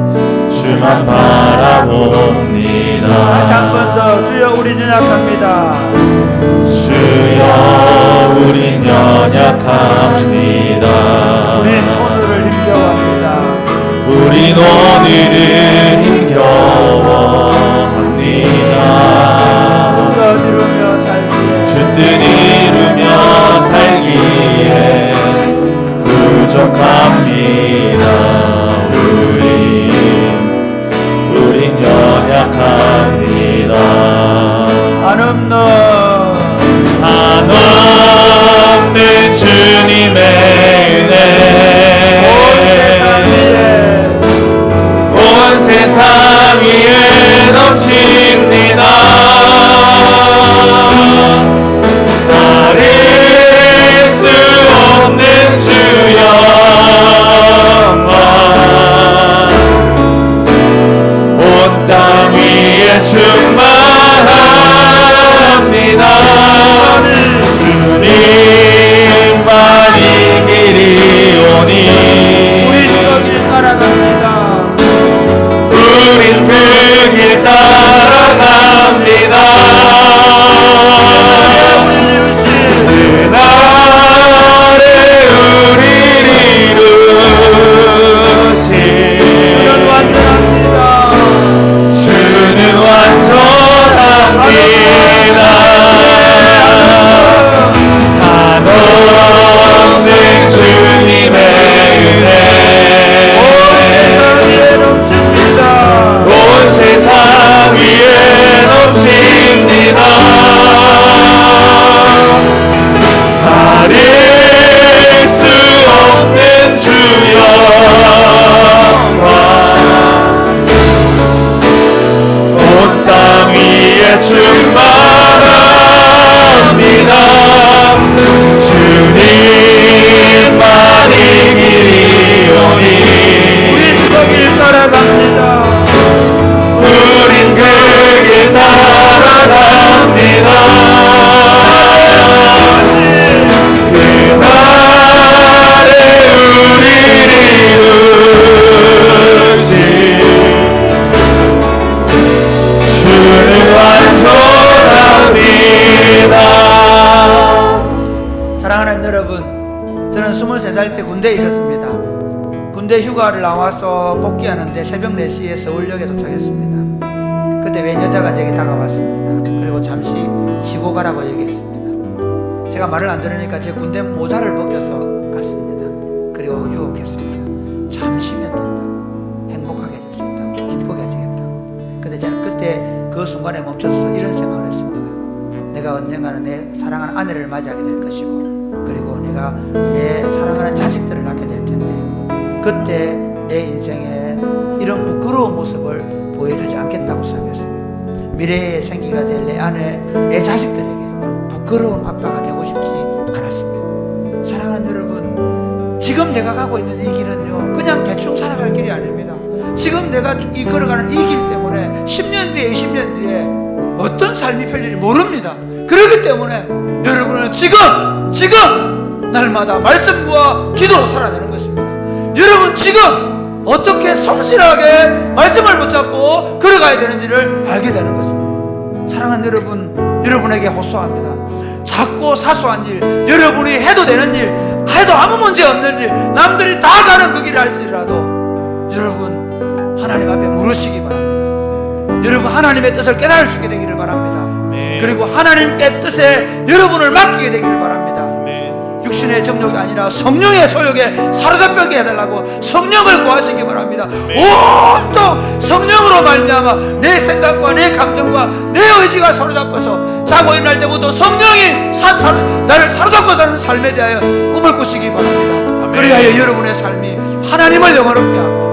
Speaker 7: 주만 바라봅니다.
Speaker 2: 다시 한 번 더 주여 우린 연약합니다.
Speaker 7: 주여 우린 연약합니다.
Speaker 2: 우린 오늘을 힘겨워합니다.
Speaker 7: 우린 우린 오늘은 힘겨워합니다. 준들 이루며 살기에 부족합니다. 우린 연약합니다. 한없는 주님의 은혜 온 세상 위에 넘칩니다. 가릴 수 없는 주 영광 온 땅 위에 충만합니다. 주님만이 길이 오니 우린 그 길 따라갑니다. 그날에 우리를 이루신 주는 완전합니다. 한없는 주님의 은혜 온 세상 위에 넘칩니다. 가릴 수 없는 주 영광 온 땅 위에 충만합니다. 주님만이 길이 오니 우린 그 길 따라갑니다. 그날에 우리를 이루신 주는 완전합니다.
Speaker 9: 사랑하는 여러분, 저는 23살 때 군대에 있었습니다. 군대 휴가를 나와서 복귀하는데 새벽 4시에 서울역에 도착했습니다. 그때 웬 여자가 제게 다가왔습니다. 그리고 잠시 쉬고 가라고 얘기했습니다. 제가 말을 안 들으니까 제 군대 모자를 벗겨서 갔습니다. 그리고 유혹했습니다. 잠시면 된다. 행복하게 해줄 수 있다. 기쁘게 해주겠다. 근데 저는 그때 그 순간에 멈춰서 이런 생각을 했습니다. 내가 언젠가는 내 사랑하는 아내를 맞이하게 될 것이고, 그리고 내가 내 사랑하는 자식들을 낳게 될 텐데, 그때 내 인생에 이런 부끄러운 모습을 보여주지 않겠다고 생각했습니다. 미래의 생기가 될 내 아내, 내 자식들에게 부끄러운 아빠가 되고 싶지 않았습니다. 사랑하는 여러분, 지금 내가 가고 있는 이 길은요, 그냥 대충 살아갈 길이 아닙니다. 지금 내가 이 걸어가는 이 길 때문에 10년 뒤에 20년 뒤에 어떤 삶이 펼칠지 모릅니다. 그렇기 때문에 여러분은 지금 날마다 말씀과 기도로 살아내는 것입니다. 여러분 지금 어떻게 성실하게 말씀을 붙잡고 걸어가야 되는지를 알게 되는 것입니다. 사랑하는 여러분, 여러분에게 호소합니다. 작고 사소한 일, 여러분이 해도 되는 일, 해도 아무 문제 없는 일, 남들이 다 가는 그 길을 알지라도 여러분 하나님 앞에 물으시기 바랍니다. 여러분 하나님의 뜻을 깨달을 수 있게 되기를 바랍니다. 그리고 하나님께 뜻에 여러분을 맡기게 되기를 바랍니다. 육신의 정욕이 아니라 성령의 소욕에 사로잡히게 해달라고 성령을 구하시기 바랍니다. 온통 성령으로 말미암아 내 생각과 내 감정과 내 의지가 사로잡혀서 자고 일어날 때부터 성령이 나를 사로잡고 사는 삶에 대하여 꿈을 꾸시기 바랍니다. 그리하여 여러분의 삶이 하나님을 영원롭게 하고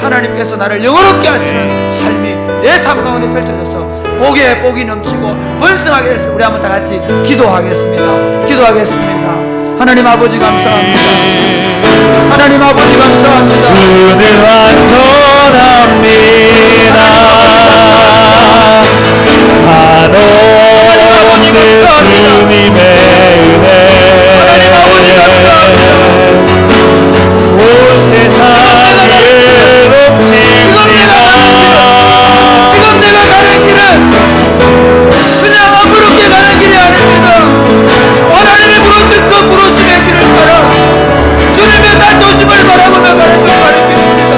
Speaker 9: 하나님께서 나를 영원롭게 하시는 삶이 내 삶 가운데 펼쳐져서 복에 복이 넘치고 번성하게 해서 우리 한번 다 같이 기도하겠습니다. 하나님 아버지 감사합니다. 하나님 아버지 감사합니다.
Speaker 7: 주는 완전합니다. 한없는 주님의 은혜 온 세상에 넘칩니다.
Speaker 9: 지금 내가 가는 길은 그냥 아무렇게 가는 길이 아닙니다. 하나님이 부르신 그 부르심의 길을 따라 주님의 다시 오심을 바라보며 가는 길입니다.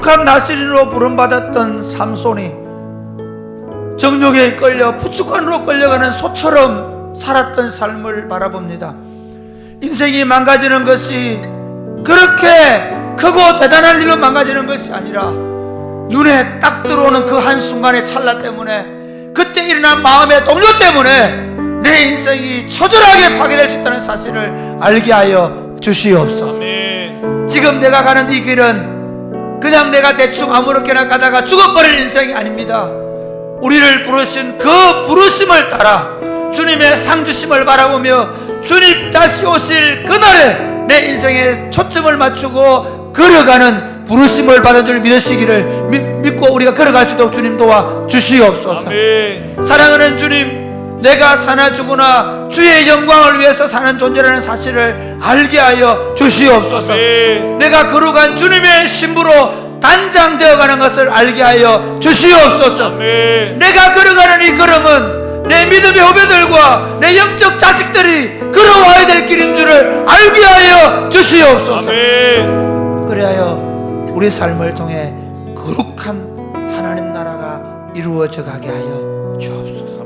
Speaker 9: 거룩한 나시린으로 부름받았던 삼손이 정욕에 끌려 부축관으로 끌려가는 소처럼 살았던 삶을 바라봅니다. 인생이 망가지는 것이 그렇게 크고 대단한 일로 망가지는 것이 아니라 눈에 딱 들어오는 그 한순간의 찰나 때문에, 그때 일어난 마음의 동요 때문에 내 인생이 초절하게 파괴될 수 있다는 사실을 알게 하여 주시옵소서. 지금 내가 가는 이 길은 그냥 내가 대충 아무렇게나 가다가 죽어버릴 인생이 아닙니다. 우리를 부르신 그 부르심을 따라 주님의 상주심을 바라보며 주님 다시 오실 그날에 내 인생에 초점을 맞추고 걸어가는 부르심을 받은 줄 믿으시기를 믿고 우리가 걸어갈 수 있도록 주님 도와 주시옵소서. 사랑하는 주님, 내가 사나 죽으나 주의 영광을 위해서 사는 존재라는 사실을 알게 하여 주시옵소서. 내가 거룩한 주님의 신부로 단장되어가는 것을 알게 하여 주시옵소서. 내가 걸어가는 이 걸음은 내 믿음의 후배들과 내 영적 자식들이 걸어와야 될 길인 줄을 알게 하여 주시옵소서. 그리하여 우리 삶을 통해 거룩한 하나님 나라가 이루어져 가게 하여 주옵소서.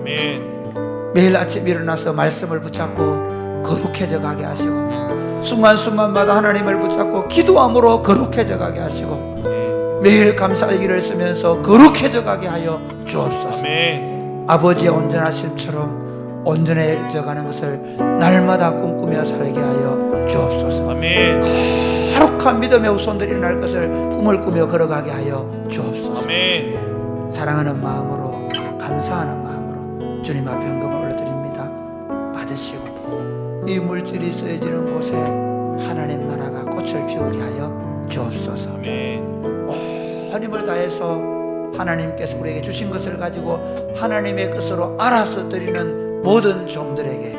Speaker 9: 매일 아침 일어나서 말씀을 붙잡고 거룩해져 가게 하시고, 순간순간마다 하나님을 붙잡고 기도함으로 거룩해져 가게 하시고, 매일 감사일기를 쓰면서 거룩해져 가게 하여 주옵소서. 아버지의 온전하심처럼 온전해져 가는 것을 날마다 꿈꾸며 살게 하여 주옵소서. 거룩한 믿음의 후손들이 일어날 것을 꿈을 꾸며 걸어가게 하여 주옵소서. 사랑하는 마음으로, 감사하는 마음으로 주님 앞에 헌금을 올려드립니다. 받으시고 이 물질이 쓰여지는 곳에 하나님 나라가 꽃을 피우게 하여 주옵소서. 온 힘을 다해서 하나님께서 우리에게 주신 것을 가지고 하나님의 뜻으로 알아서 드리는 모든 종들에게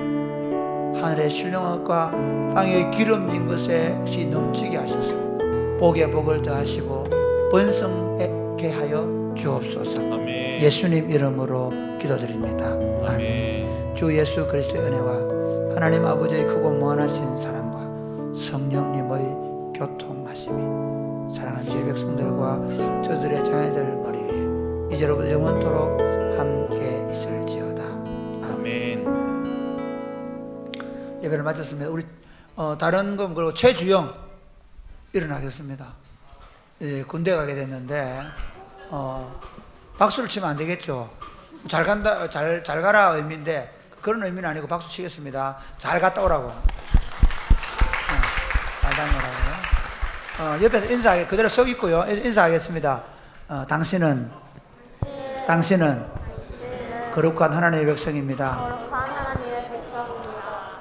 Speaker 9: 하늘의 신령함과 땅의 기름진 것에 넘치게 하셔서 복에 복을 더하시고 번성하게 하여 주옵소서. 예수님 이름으로 기도드립니다. 아멘. 주 예수 그리스도의 은혜와 하나님 아버지의 크고 무한하신 사랑과 성령님의 교통하심이 사랑하는 제 백성들과 저들의 자녀들 머리 위에 이제로부터 영원토록 함께 있을지어다. 아멘. 예배를 마쳤습니다. 우리 다른 건 그리고 최주영 일어나겠습니다. 예, 군대 가게 됐는데 박수를 치면 안 되겠죠. 잘 간다, 잘 가라 의미인데 그런 의미는 아니고 박수 치겠습니다. 잘 갔다 오라고. 잘 다녀오라고요. 옆에서 인사하게 그대로 서 있고요. 인사하겠습니다. 당신은 거룩한 하나님의 백성입니다.
Speaker 11: 거룩한 하나님의 백성입니다.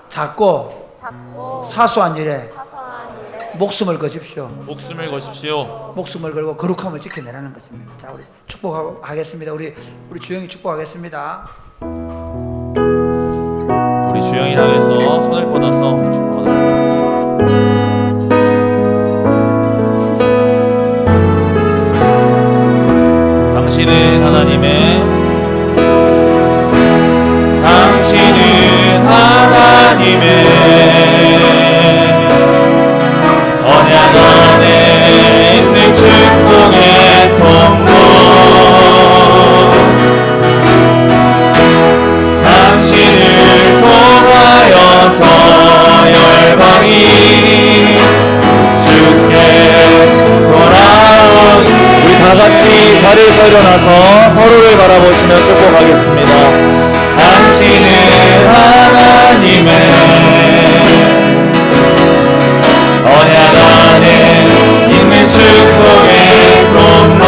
Speaker 9: 작고 사소한 일에 목숨을 거십시오.
Speaker 1: 목숨을 거십시오.
Speaker 9: 목숨을 걸고 거룩함을 지켜내라는 것입니다. 자, 우리 축복하겠습니다. 우리 주영이 축복하겠습니다.
Speaker 1: 우리 주영이 향해서 손을 뻗어서 축복하도록 하겠습니다. 당신은 하나님의 언약 안에 있는 축복의 통로, 당신을 통하여서 열방이 주께 돌아오기. 우리 다같이 자리에서 일어나서 서로를 바라보시며 축복하겠습니다. 당신은 하나님의 언약 안에 있는 축복의 통로,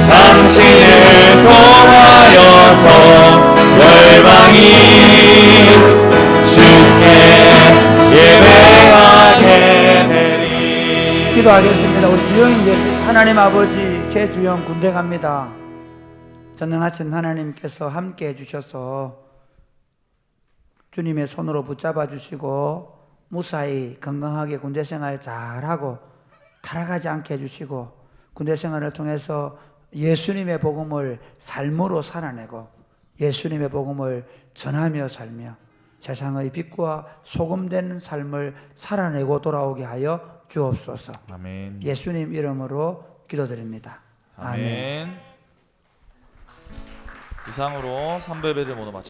Speaker 1: 당신을 통하여서 열방이 주께 예배하게 되리.
Speaker 9: 기도하겠습니다. 우리 주영이 이제 하나님 아버지 최주영 군대 갑니다. 전능하신 하나님께서 함께 해주셔서 주님의 손으로 붙잡아 주시고 무사히 건강하게 군대 생활 잘하고 타락하지 않게 해주시고 군대 생활을 통해서 예수님의 복음을 삶으로 살아내고 예수님의 복음을 전하며 살며 세상의 빛과 소금된 삶을 살아내고 돌아오게 하여 주옵소서.
Speaker 1: 아멘.
Speaker 9: 예수님 이름으로 기도드립니다. 아멘.
Speaker 1: 아멘. 이상으로 3부 예배를 모두 마쳤습니다.